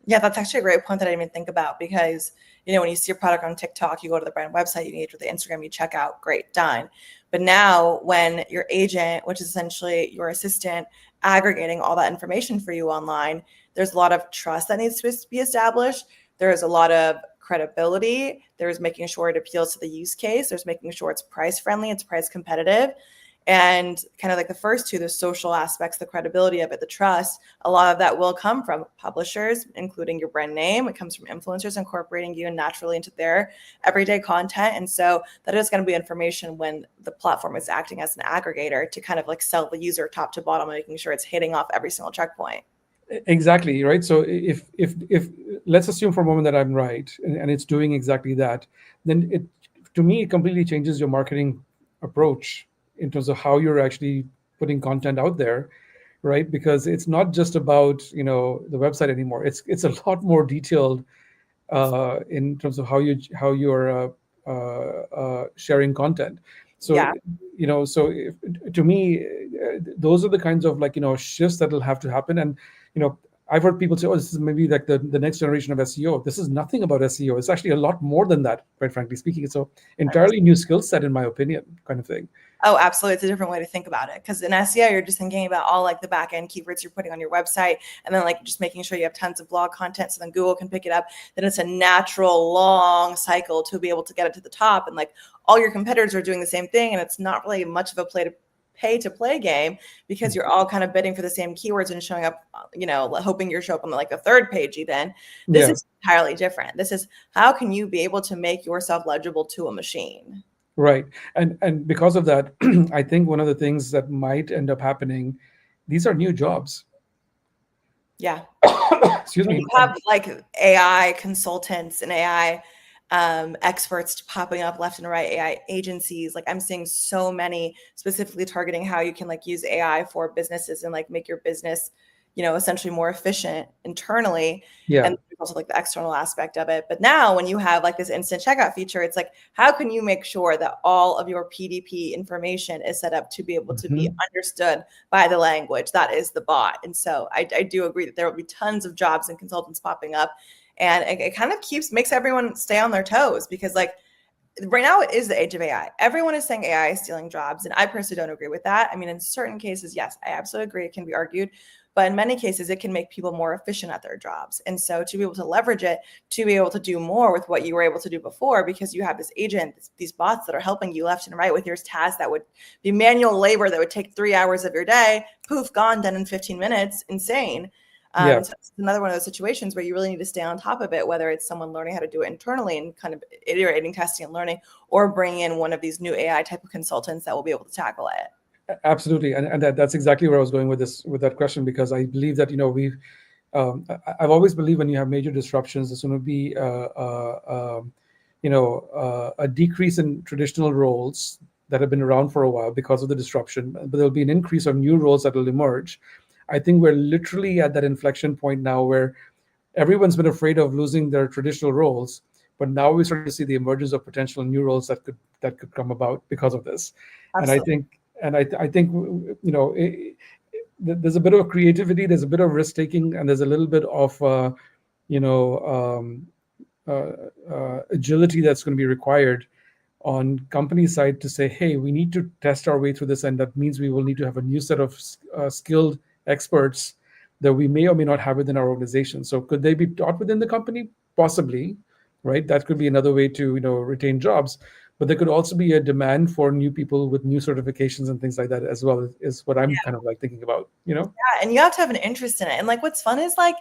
Yeah, that's actually a great point that I didn't even think about, because when you see a product on TikTok, you go to the brand website, you engage with the Instagram, you check out, great, done. But now when your agent, which is essentially your assistant, aggregating all that information for you online, there's a lot of trust that needs to be established. There is a lot of credibility. There's making sure it appeals to the use case. There's making sure it's price friendly, it's price competitive. And kind of like the first two, the social aspects, the credibility of it, the trust, a lot of that will come from publishers, including your brand name. It comes from influencers incorporating you naturally into their everyday content. And so that is going to be information when the platform is acting as an aggregator to kind of like sell the user top to bottom, making sure it's hitting off every single checkpoint. Exactly, right. So if let's assume for a moment that I'm right, and it's doing exactly that, then it, to me, it completely changes your marketing approach in terms of how you're actually putting content out there, right? Because it's not just about, the website anymore. It's a lot more detailed in terms of how you're sharing content. So, Yeah. so to me, those are the kinds of, like, shifts that will have to happen. And I've heard people say, "Oh, this is maybe like the next generation of SEO." This is nothing about SEO. It's actually a lot more than that, quite frankly speaking. It's a entirely new skill set, in my opinion, kind of thing. Oh, absolutely. It's a different way to think about it. Because in SEO, you're just thinking about all like the back end keywords you're putting on your website, and then like just making sure you have tons of blog content so then Google can pick it up. Then it's a natural long cycle to be able to get it to the top. And like all your competitors are doing the same thing. And it's not really much of a pay to play game because you're all kind of bidding for the same keywords and showing up, hoping you show up on like the third page even. This is entirely different. This is how can you be able to make yourself legible to a machine? Right. And because of that, I think one of the things that might end up happening, these are new jobs. Yeah. Excuse me. You have like AI consultants and AI experts popping up left and right, AI agencies. Like I'm seeing so many specifically targeting how you can like use AI for businesses and like make your business, essentially more efficient internally. Yeah. And there's also like the external aspect of it. But now when you have like this instant checkout feature, it's like, how can you make sure that all of your PDP information is set up to be able to be understood by the language that is the bot? And so I do agree that there will be tons of jobs and consultants popping up. And it kind of makes everyone stay on their toes because like right now it is the age of AI. Everyone is saying AI is stealing jobs. And I personally don't agree with that. I mean, in certain cases, yes, I absolutely agree. It can be argued. But in many cases, it can make people more efficient at their jobs. And so to be able to leverage it, to be able to do more with what you were able to do before, because you have this agent, these bots that are helping you left and right with your tasks that would be manual labor that would take 3 hours of your day, poof, gone, done in 15 minutes, insane. So it's another one of those situations where you really need to stay on top of it, whether it's someone learning how to do it internally and kind of iterating, testing, and learning, or bring in one of these new AI type of consultants that will be able to tackle it. Absolutely. And that's exactly where I was going with that question, because I believe that, I've always believed when you have major disruptions, there's going to be, a decrease in traditional roles that have been around for a while because of the disruption, but there'll be an increase of new roles that will emerge. I think we're literally at that inflection point now where everyone's been afraid of losing their traditional roles, but now we're starting to see the emergence of potential new roles that could come about because of this. Absolutely. And I think there's a bit of creativity, there's a bit of risk taking, and there's a little bit of agility that's going to be required on company side to say, hey, we need to test our way through this, and that means we will need to have a new set of skilled experts that we may or may not have within our organization. So could they be taught within the company? Possibly, right? That could be another way to retain jobs. But there could also be a demand for new people with new certifications and things like that as well, is what I'm kind of like thinking about, Yeah, and you have to have an interest in it. And like what's fun is like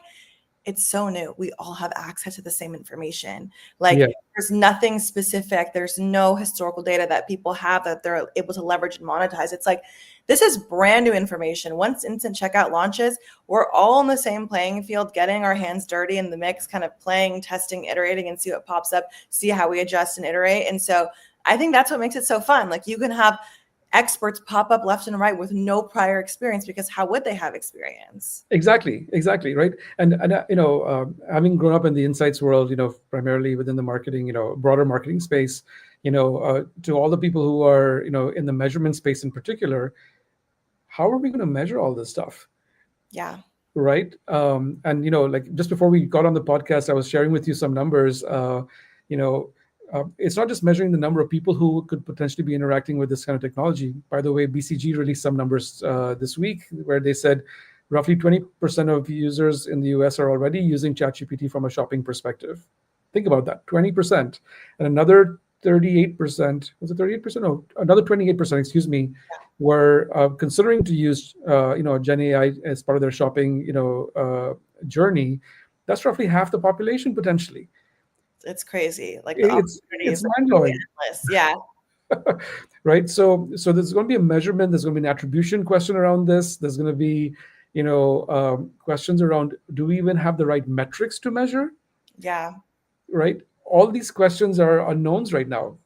it's so new. We all have access to the same information. Like there's nothing specific. There's no historical data that people have that they're able to leverage and monetize. It's like, this is brand new information. Once instant checkout launches, we're all on the same playing field, getting our hands dirty in the mix, kind of playing, testing, iterating, and see what pops up, see how we adjust and iterate. And so I think that's what makes it so fun. Like you can have experts pop up left and right with no prior experience, because how would they have experience? Exactly, right. And having grown up in the insights world, primarily within the marketing, broader marketing space, to all the people who are, in the measurement space in particular, how are we going to measure all this stuff? Yeah. Right. And like just before we got on the podcast, I was sharing with you some numbers. it's not just measuring the number of people who could potentially be interacting with this kind of technology. By the way, BCG released some numbers this week where they said roughly 20% of users in the US are already using ChatGPT from a shopping perspective. Think about that, 20%. And another 38%, was it 38%? No, another 28%, excuse me, were considering to use, Gen AI as part of their shopping, journey. That's roughly half the population potentially. It's crazy. Like the opportunity It's is like mind really blowing, endless. Yeah. right? So there's going to be a measurement. There's going to be an attribution question around this. There's going to be, questions around, do we even have the right metrics to measure? Yeah. Right? All these questions are unknowns right now.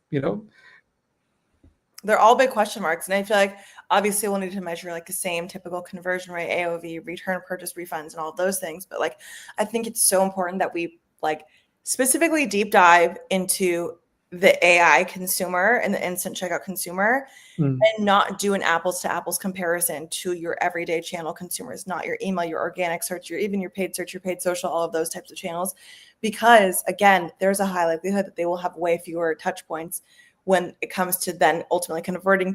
They're all big question marks. And I feel like obviously we'll need to measure like the same typical conversion rate, AOV, return purchase refunds, and all of those things. But like, I think it's so important that we like specifically deep dive into the AI consumer and the instant checkout consumer Mm. and not do an apples to apples comparison to your everyday channel consumers, not your email, your organic search, even your paid search, your paid social, all of those types of channels. Because again, there's a high likelihood that they will have way fewer touch points when it comes to then ultimately converting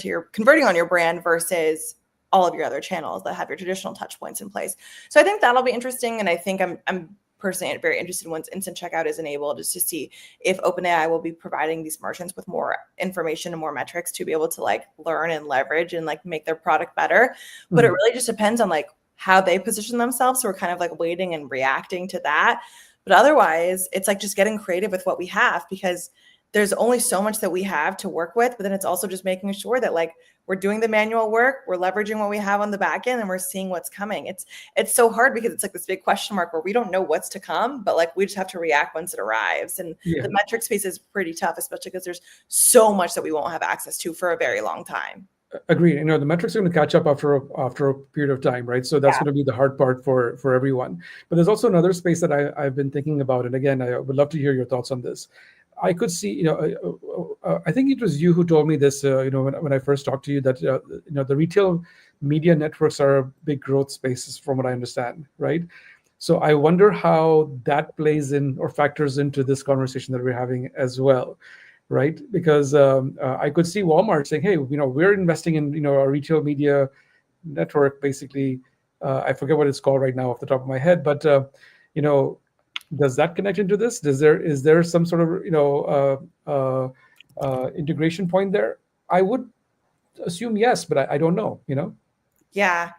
on your brand versus all of your other channels that have your traditional touch points in place. So I think that'll be interesting. And I think I'm personally very interested once instant checkout is enabled, just to see if OpenAI will be providing these merchants with more information and more metrics to be able to like learn and leverage and like make their product better. But it really just depends on like how they position themselves. So we're kind of like waiting and reacting to that. But otherwise, it's like just getting creative with what we have, because there's only so much that we have to work with, but then it's also just making sure that like we're doing the manual work, we're leveraging what we have on the back end, and we're seeing what's coming. It's so hard because it's like this big question mark where we don't know what's to come, but like we just have to react once it arrives. And the metric space is pretty tough, especially because there's so much that we won't have access to for a very long time. Agreed. The metrics are going to catch up after a period of time, right? So that's going to be the hard part for everyone. But there's also another space that I've been thinking about, and again, I would love to hear your thoughts on this. I could see, I think it was you who told me this, when I first talked to you, that the retail media networks are big growth spaces, from what I understand, right? So I wonder how that plays in or factors into this conversation that we're having as well, right? Because I could see Walmart saying, hey, we're investing in a retail media network, basically. I forget what it's called right now off the top of my head, but does that connect into this? Is there some sort of integration point there? I would assume yes, but I don't know. Yeah.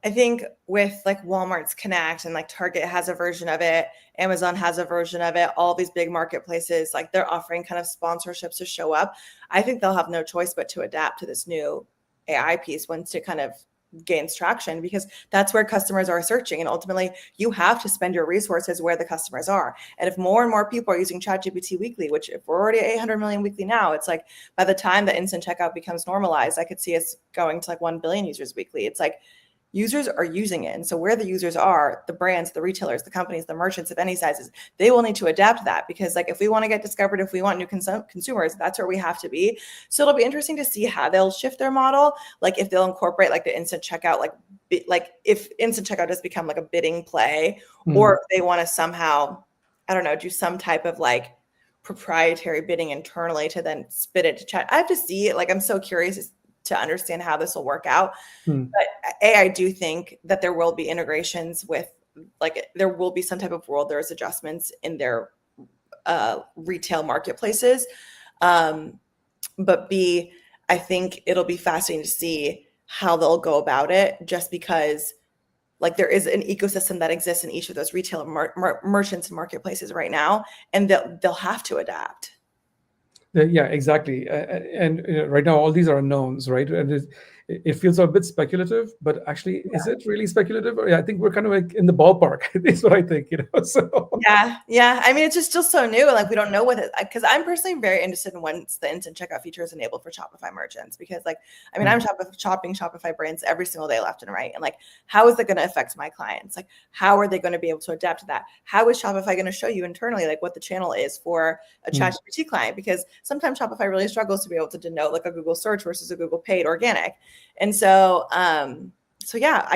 I think with like Walmart's Connect and like Target has a version of it, Amazon has a version of it, all these big marketplaces, like they're offering kind of sponsorships to show up. I think they'll have no choice but to adapt to this new AI piece once it kind of gains traction, because that's where customers are searching. And ultimately, you have to spend your resources where the customers are. And if more and more people are using ChatGPT weekly, which if we're already at 800 million weekly now, it's like by the time the instant checkout becomes normalized, I could see us going to like 1 billion users weekly. It's like users are using it. And so where the users are, the brands, the retailers, the companies, the merchants of any sizes, they will need to adapt to that, because like if we want to get discovered, if we want new consumers, that's where we have to be. So it'll be interesting to see how they'll shift their model. Like if they'll incorporate like the instant checkout, like if instant checkout does become like a bidding play, or if they want to somehow, I don't know, do some type of like proprietary bidding internally to then spit it to chat. I have to see it. Like, I'm so curious to understand how this will work out. But I do think that there will be integrations with, like, there will be some type of world there's adjustments in their retail marketplaces. But B, I think it'll be fascinating to see how they'll go about it, just because like there is an ecosystem that exists in each of those retail merchants and marketplaces right now, and they'll have to adapt. Yeah, exactly. And right now, all these are unknowns, right? And it feels a bit speculative, but actually, is it really speculative? Yeah, I think we're kind of like in the ballpark. Is what I think, So Yeah. I mean, it's just still so new, and like we don't know what it. Because I'm personally very interested in once the instant checkout feature is enabled for Shopify merchants. Because like, I mean, I'm shopping Shopify brands every single day, left and right, and like, how is that going to affect my clients? Like, how are they going to be able to adapt to that? How is Shopify going to show you internally like what the channel is for a ChatGPT client? Because sometimes Shopify really struggles to be able to denote like a Google search versus a Google paid organic. And so, yeah,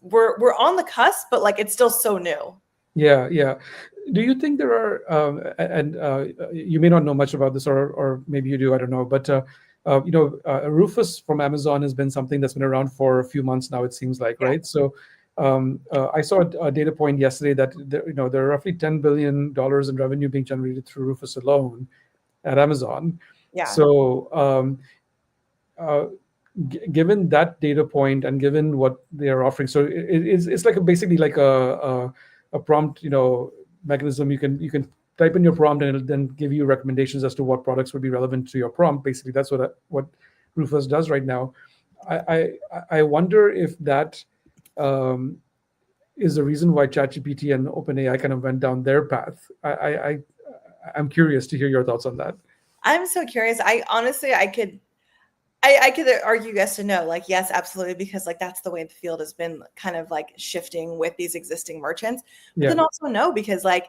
we're on the cusp, but like it's still so new. Yeah. Do you think there are, and you may not know much about this, or maybe you do, I don't know, but Rufus from Amazon has been something that's been around for a few months now, it seems like, Yeah. right? So I saw a data point yesterday that there are roughly $10 billion in revenue being generated through Rufus alone at Amazon. Yeah. So uh, given that data point and given what they are offering, so it's like basically like a prompt, mechanism. You can type in your prompt and it'll then give you recommendations as to what products would be relevant to your prompt. Basically, that's what Rufus does right now. I wonder if that um, is the reason why ChatGPT and OpenAI kind of went down their path. I'm curious to hear your thoughts on that. I'm so curious. I honestly, I could argue yes and no. Like, yes, absolutely, because like that's the way the field has been kind of like shifting with these existing merchants. But Yeah. then also no, because like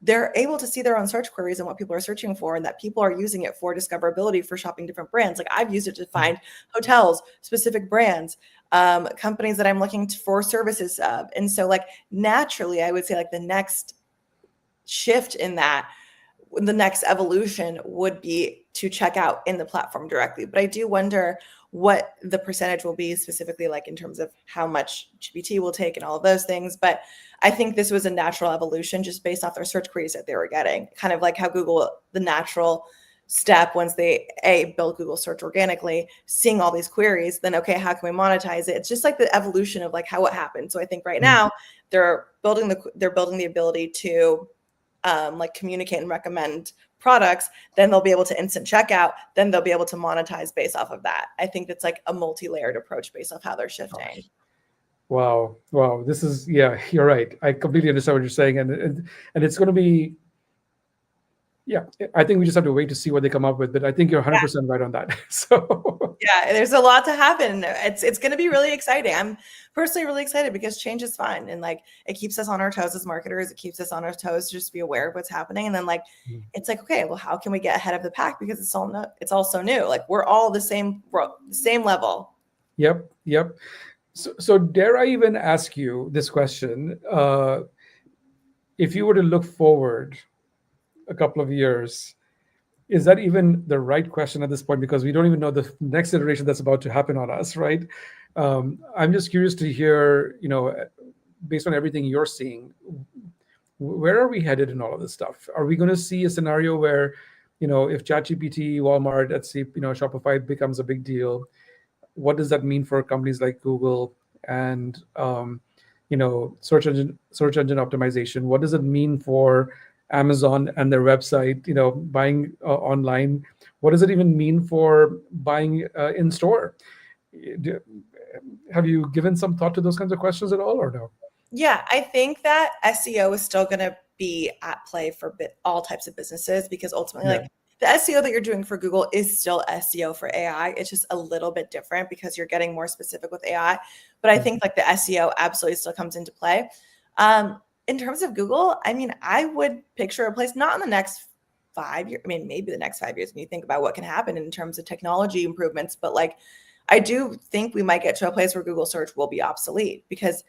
they're able to see their own search queries and what people are searching for, and that people are using it for discoverability for shopping different brands. Like I've used it to find hotels, specific brands, companies that I'm looking for services of. And so like naturally, I would say like the next shift in that, the next evolution would be to check out in the platform directly. But I do wonder what the percentage will be specifically, like in terms of how much GPT will take and all of those things. But I think this was a natural evolution just based off their search queries that they were getting, kind of like how Google, the natural step once they build Google search organically, seeing all these queries, then okay, how can we monetize it? It's just like the evolution of like how it happened. So I think right now they're building the ability to like communicate and recommend products, then they'll be able to instant checkout, then they'll be able to monetize based off of that. I think that's like a multi-layered approach based off how they're shifting. Wow. This is, yeah, you're right. I completely understand what you're saying, and it's going to be, yeah. I think we just have to wait to see what they come up with. But I think you're 100% right on that. So Yeah, there's a lot to happen. It's going to be really exciting. I'm personally really excited because change is fun, and like it keeps us on our toes as marketers. It keeps us on our toes to just be aware of what's happening, and then like it's like, okay, well, how can we get ahead of the pack because it's all so new. Like we're all the same level. Yep. So dare I even ask you this question? If you were to look forward a couple of years, is that even the right question at this point? Because we don't even know the next iteration that's about to happen on us, right? I'm just curious to hear, based on everything you're seeing, where are we headed in all of this stuff? Are we going to see a scenario where, if ChatGPT, Walmart, Etsy, Shopify becomes a big deal, what does that mean for companies like Google and search engine optimization? What does it mean for Amazon and their website? Buying online. What does it even mean for buying in store? Do, have you given some thought to those kinds of questions at all, or no? Yeah, I think that SEO is still going to be at play for all types of businesses because ultimately, Yeah. like the SEO that you're doing for Google is still SEO for AI. It's just a little bit different because you're getting more specific with AI. But I think like the SEO absolutely still comes into play. In terms of Google, I mean, I would picture a place not in the next 5 years. I mean, maybe the next 5 years when you think about what can happen in terms of technology improvements. But like, I do think we might get to a place where Google search will be obsolete because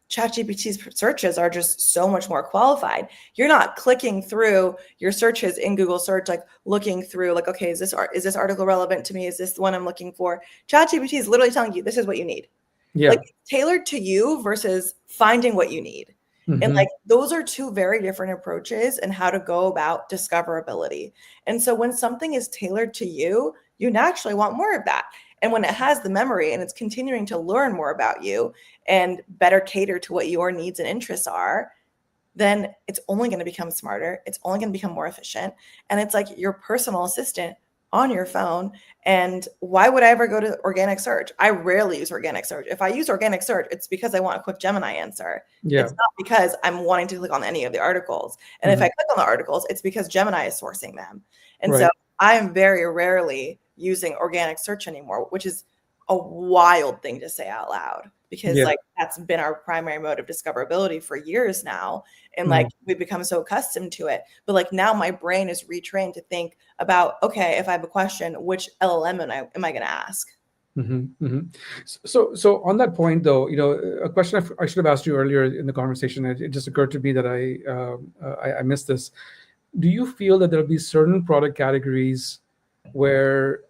ChatGPT's searches are just so much more qualified. You're not clicking through your searches in Google search, like looking through like, okay, is this article relevant to me? Is this the one I'm looking for? ChatGPT is literally telling you this is what you need. Yeah. Like tailored to you versus finding what you need. And like those are two very different approaches and how to go about discoverability. And so when something is tailored to you, you naturally want more of that. And when it has the memory and it's continuing to learn more about you and better cater to what your needs and interests are, then it's only going to become smarter. It's only going to become more efficient. And it's like your personal assistant on your phone. And why would I ever go to organic search? I rarely use organic search. If I use organic search, it's because I want a quick Gemini answer. Yeah. It's not because I'm wanting to click on any of the articles. And if I click on the articles, it's because Gemini is sourcing them. And so I am very rarely using organic search anymore, which is a wild thing to say out loud because like that's been our primary mode of discoverability for years now. And like we've become so accustomed to it. But like now my brain is retrained to think about, okay, if I have a question, which LLM am I going to ask? So on that point, though, a question I should have asked you earlier in the conversation. It just occurred to me that I missed this. Do you feel that there'll be certain product categories where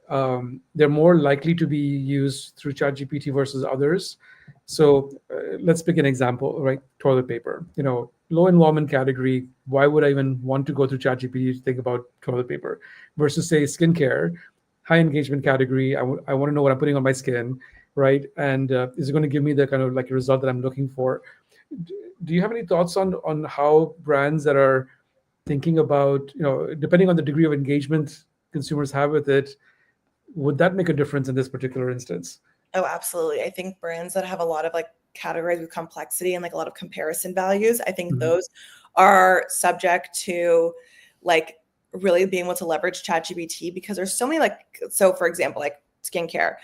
they're more likely to be used through ChatGPT versus others? So let's pick an example, right? Toilet paper. Low involvement category. Why would I even want to go through ChatGPT to think about toilet paper versus say skincare? High engagement category. I want to know what I'm putting on my skin, right? And is it going to give me the kind of like result that I'm looking for? Do you have any thoughts on how brands that are thinking about, depending on the degree of engagement consumers have with it, would that make a difference in this particular instance? Oh, absolutely. I think brands that have a lot of like categories with complexity and like a lot of comparison values, I think Mhm. those are subject to like really being able to leverage ChatGPT because there's so many so for example, like skincare,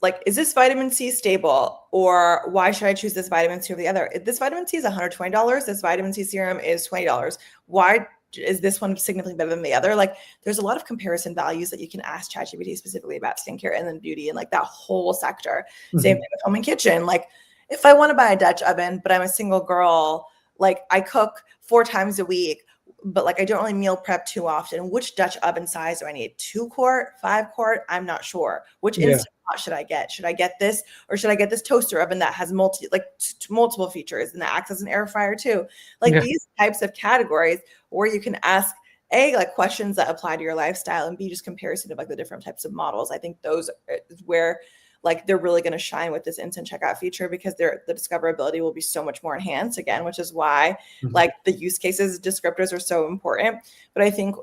like, is this vitamin C stable? Or why should I choose this vitamin C over the other? If this vitamin C is $120, this vitamin C serum is $20. Why is this one significantly better than the other? Like, there's a lot of comparison values that you can ask ChatGPT specifically about skincare and then beauty and like that whole sector. Same Mhm. thing with home and kitchen. Like, if I want to buy a Dutch oven, but I'm a single girl, like I cook 4 times a week, but like I don't really meal prep too often. Which Dutch oven size do I need? 2 quart, 5 quart? I'm not sure. Which Yeah. instant pot should I get? Should I get this or should I get this toaster oven that has multiple features and that acts as an air fryer too? Like Yeah. these types of categories where you can ask A, like questions that apply to your lifestyle, and B, just comparison of like the different types of models. I think those is where like they're really going to shine with this instant checkout feature because the discoverability will be so much more enhanced again, which is why Mhm. like the use cases descriptors are so important. But I think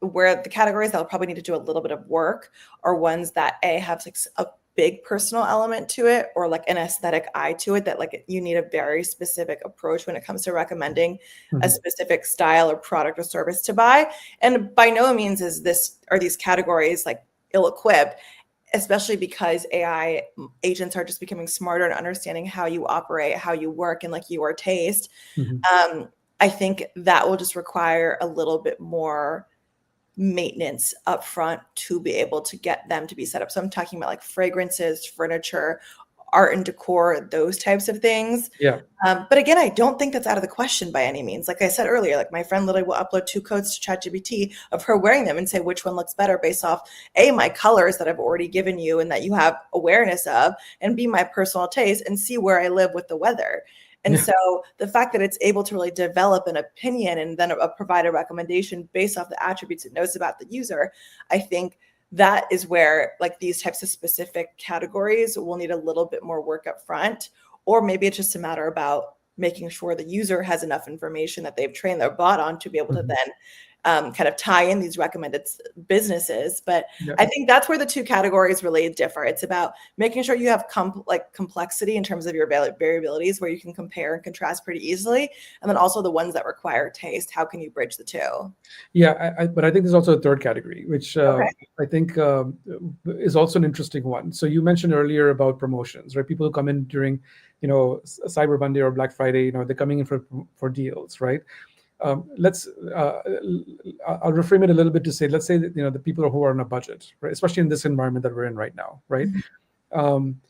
where the categories that'll probably need to do a little bit of work are ones that A, have like a big personal element to it or like an aesthetic eye to it, that like you need a very specific approach when it comes to recommending a Mhm. specific style or product or service to buy. And by no means are these categories like ill-equipped, especially because AI agents are just becoming smarter and understanding how you operate, how you work, and like your taste. Mhm. I think that will just require a little bit more maintenance upfront to be able to get them to be set up. So I'm talking about like fragrances, furniture, art and decor, those types of things. Yeah. But again, I don't think that's out of the question by any means. Like I said earlier, like my friend literally will upload 2 codes to ChatGPT of her wearing them and say which one looks better based off A, my colors that I've already given you and that you have awareness of, and B, my personal taste, and see where I live with the weather. And Yeah. so the fact that it's able to really develop an opinion and then provide a recommendation based off the attributes it knows about the user, I think that is where like these types of specific categories will need a little bit more work up front. Or maybe it's just a matter about making sure the user has enough information that they've trained their bot on to be able to Mhm. then kind of tie in these recommended businesses. But Yeah. I think that's where the two categories really differ. It's about making sure you have complexity in terms of your variabilities where you can compare and contrast pretty easily. And then also the ones that require taste. How can you bridge the two? Yeah, but I think there's also a third category, which Okay. I think is also an interesting one. So you mentioned earlier about promotions, right? People who come in during, Cyber Monday or Black Friday, they're coming in for deals, right? Let's I'll reframe it a little bit to say, let's say that the people who are on a budget, right? Especially in this environment that we're in right now, right? Mhm. Um,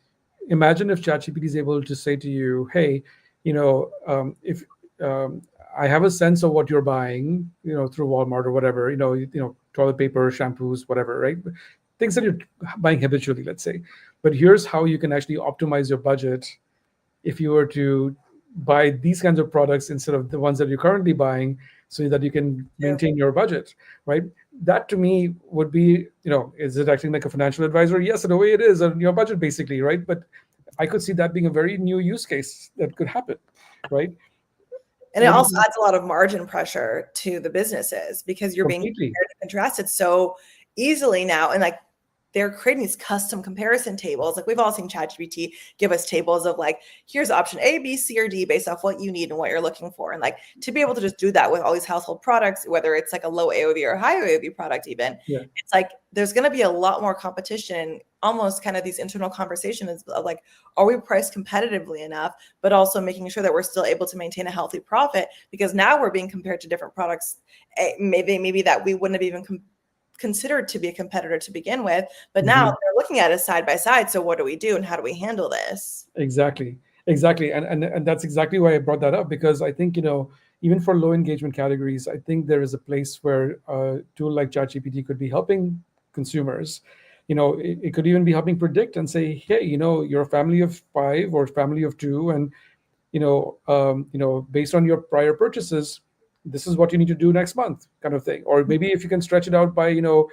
Imagine if ChatGPT is able to say to you, "Hey, if um, I have a sense of what you're buying, through Walmart or whatever, toilet paper, shampoos, whatever, right? Things that you're buying habitually, let's say. But here's how you can actually optimize your budget if you were to buy these kinds of products instead of the ones that you're currently buying so that you can True. maintain your budget, right? That to me would be, is it acting like a financial advisor? Yes, in a way it is on your budget basically, right? But I could see that being a very new use case that could happen, right? And it What do also you think? adds a lot of margin pressure to the businesses because you're being Completely. compared and contrasted so easily now. And like they're creating these custom comparison tables. Like we've all seen ChatGPT give us tables of like, here's option A, B, C, or D based off what you need and what you're looking for. And like to be able to just do that with all these household products, whether it's like a low AOV or high AOV product, even, Yeah. it's like there's going to be a lot more competition, almost kind of these internal conversations of like, are we priced competitively enough, but also making sure that we're still able to maintain a healthy profit because now we're being compared to different products, maybe that we wouldn't have even considered to be a competitor to begin with, but now Mhm. they're looking at us side by side. So what do we do and how do we handle this? Exactly. Exactly. And that's exactly why I brought that up, because I think, even for low engagement categories, I think there is a place where a tool like ChatGPT could be helping consumers. It could even be helping predict and say, hey, you're a family of five or family of two, and based on your prior purchases, this is what you need to do next month, kind of thing. Or maybe if you can stretch it out by, you're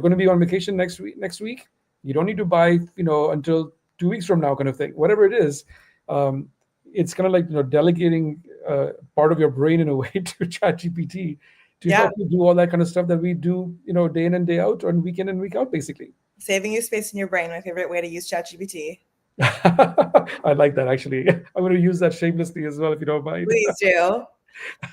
going to be on vacation next week, you don't need to buy, until 2 weeks from now, kind of thing. Whatever it is, um, it's kind of like delegating part of your brain in a way to ChatGPT to Yeah, help you do all that kind of stuff that we do, day in and day out, and week in and week out, basically. saving you space in your brain, my favorite way to use ChatGPT. I like that, actually. I'm going to use that shamelessly as well, if you don't mind. Please do.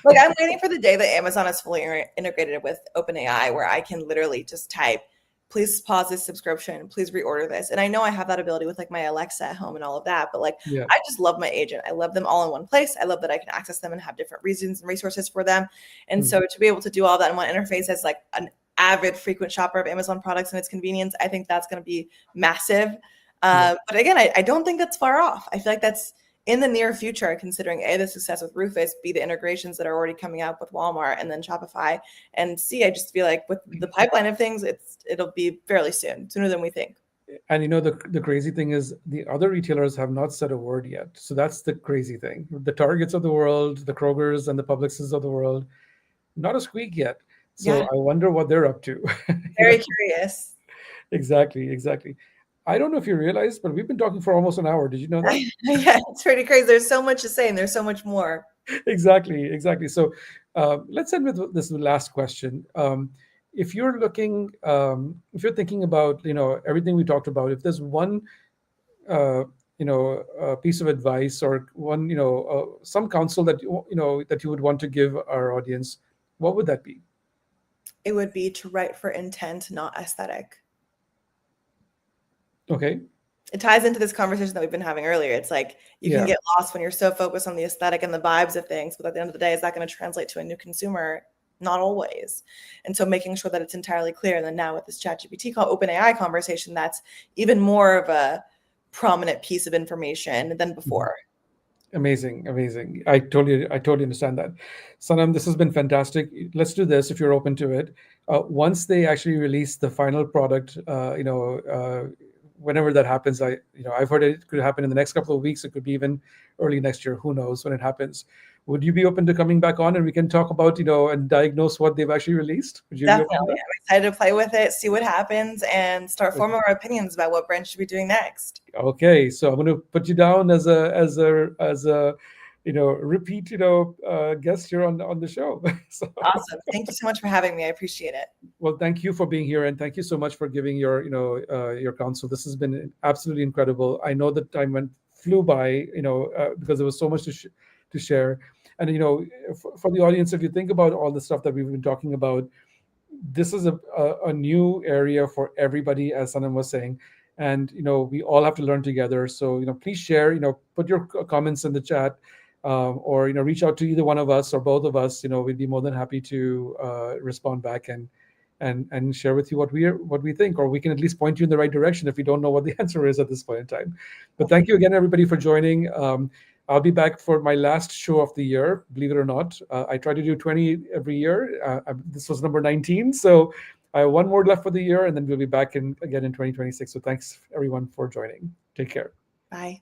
Like I'm waiting for the day that Amazon is fully integrated with OpenAI, where I can literally just type, "Please pause this subscription. Please reorder this." And I know I have that ability with like my Alexa at home and all of that, but like Yeah. I just love my agent. I love them all in one place. I love that I can access them and have different reasons and resources for them. And Hmm. so to be able to do all that in one interface as like an avid, frequent shopper of Amazon products and its convenience, I think that's going to be massive. Yeah. But again, I don't think that's far off. I feel like that's in the near future, considering A, the success with Rufus, B, the integrations that are already coming out with Walmart and then Shopify, and C, I just feel like with the pipeline of things, it'll be fairly soon, sooner than we think. And the crazy thing is the other retailers have not said a word yet. So that's the crazy thing. The Targets of the world, the Krogers and the Publixes of the world, not a squeak yet. So Yeah, I wonder what they're up to. you know, very curious. exactly, exactly. I don't know if you realized, but we've been talking for almost an hour. Did you know that? Yeah, it's pretty crazy. There's so much to say, and there's so much more. Exactly, exactly. So let's end with this last question. If you're thinking about, everything we talked about, if there's one piece of advice or one, some counsel that that you would want to give our audience, what would that be? It would be to write for intent, not aesthetic. Okay. It ties into this conversation that we've been having earlier. It's like you can Yeah. get lost when you're so focused on the aesthetic and the vibes of things, but at the end of the day, is that going to translate to a new consumer? Not always. And so making sure that it's entirely clear. And then now with this ChatGPT OpenAI conversation, that's even more of a prominent piece of information than Mhm. before. Amazing, amazing. I totally understand that. Sanam, this has been fantastic. Let's do this if you're open to it. Once they actually release the final product, whenever that happens, I've heard it could happen in the next couple of weeks. It could be even early next year. Who knows when it happens? Would you be open to coming back on and we can talk about, and diagnose what they've actually released? Would you be open to Definitely. that? I'm excited to play with it, see what happens, and start Okay. forming our opinions about what brand should be doing next. Okay, so I'm going to put you down as a repeat guest here on the show. So, Awesome. Thank you so much for having me. I appreciate it. well, thank you for being here, and thank you so much for giving your counsel. This has been absolutely incredible. I know that time went flew by, because there was so much to share. And for the audience, if you think about all the stuff that we've been talking about, this is a new area for everybody, as Sanam was saying, and we all have to learn together. So please share, put your comments in the chat, or reach out to either one of us or both of us. We'd be more than happy to respond back and share with you what we think, or we can at least point you in the right direction if we don't know what the answer is at this point in time. But thank you again, everybody, for joining. I'll be back for my last show of the year, believe it or not. I try to do 20 every year. This was number 19. So I have one more left for the year, and then we'll be back again in 2026. So thanks, everyone, for joining. Take care. Bye.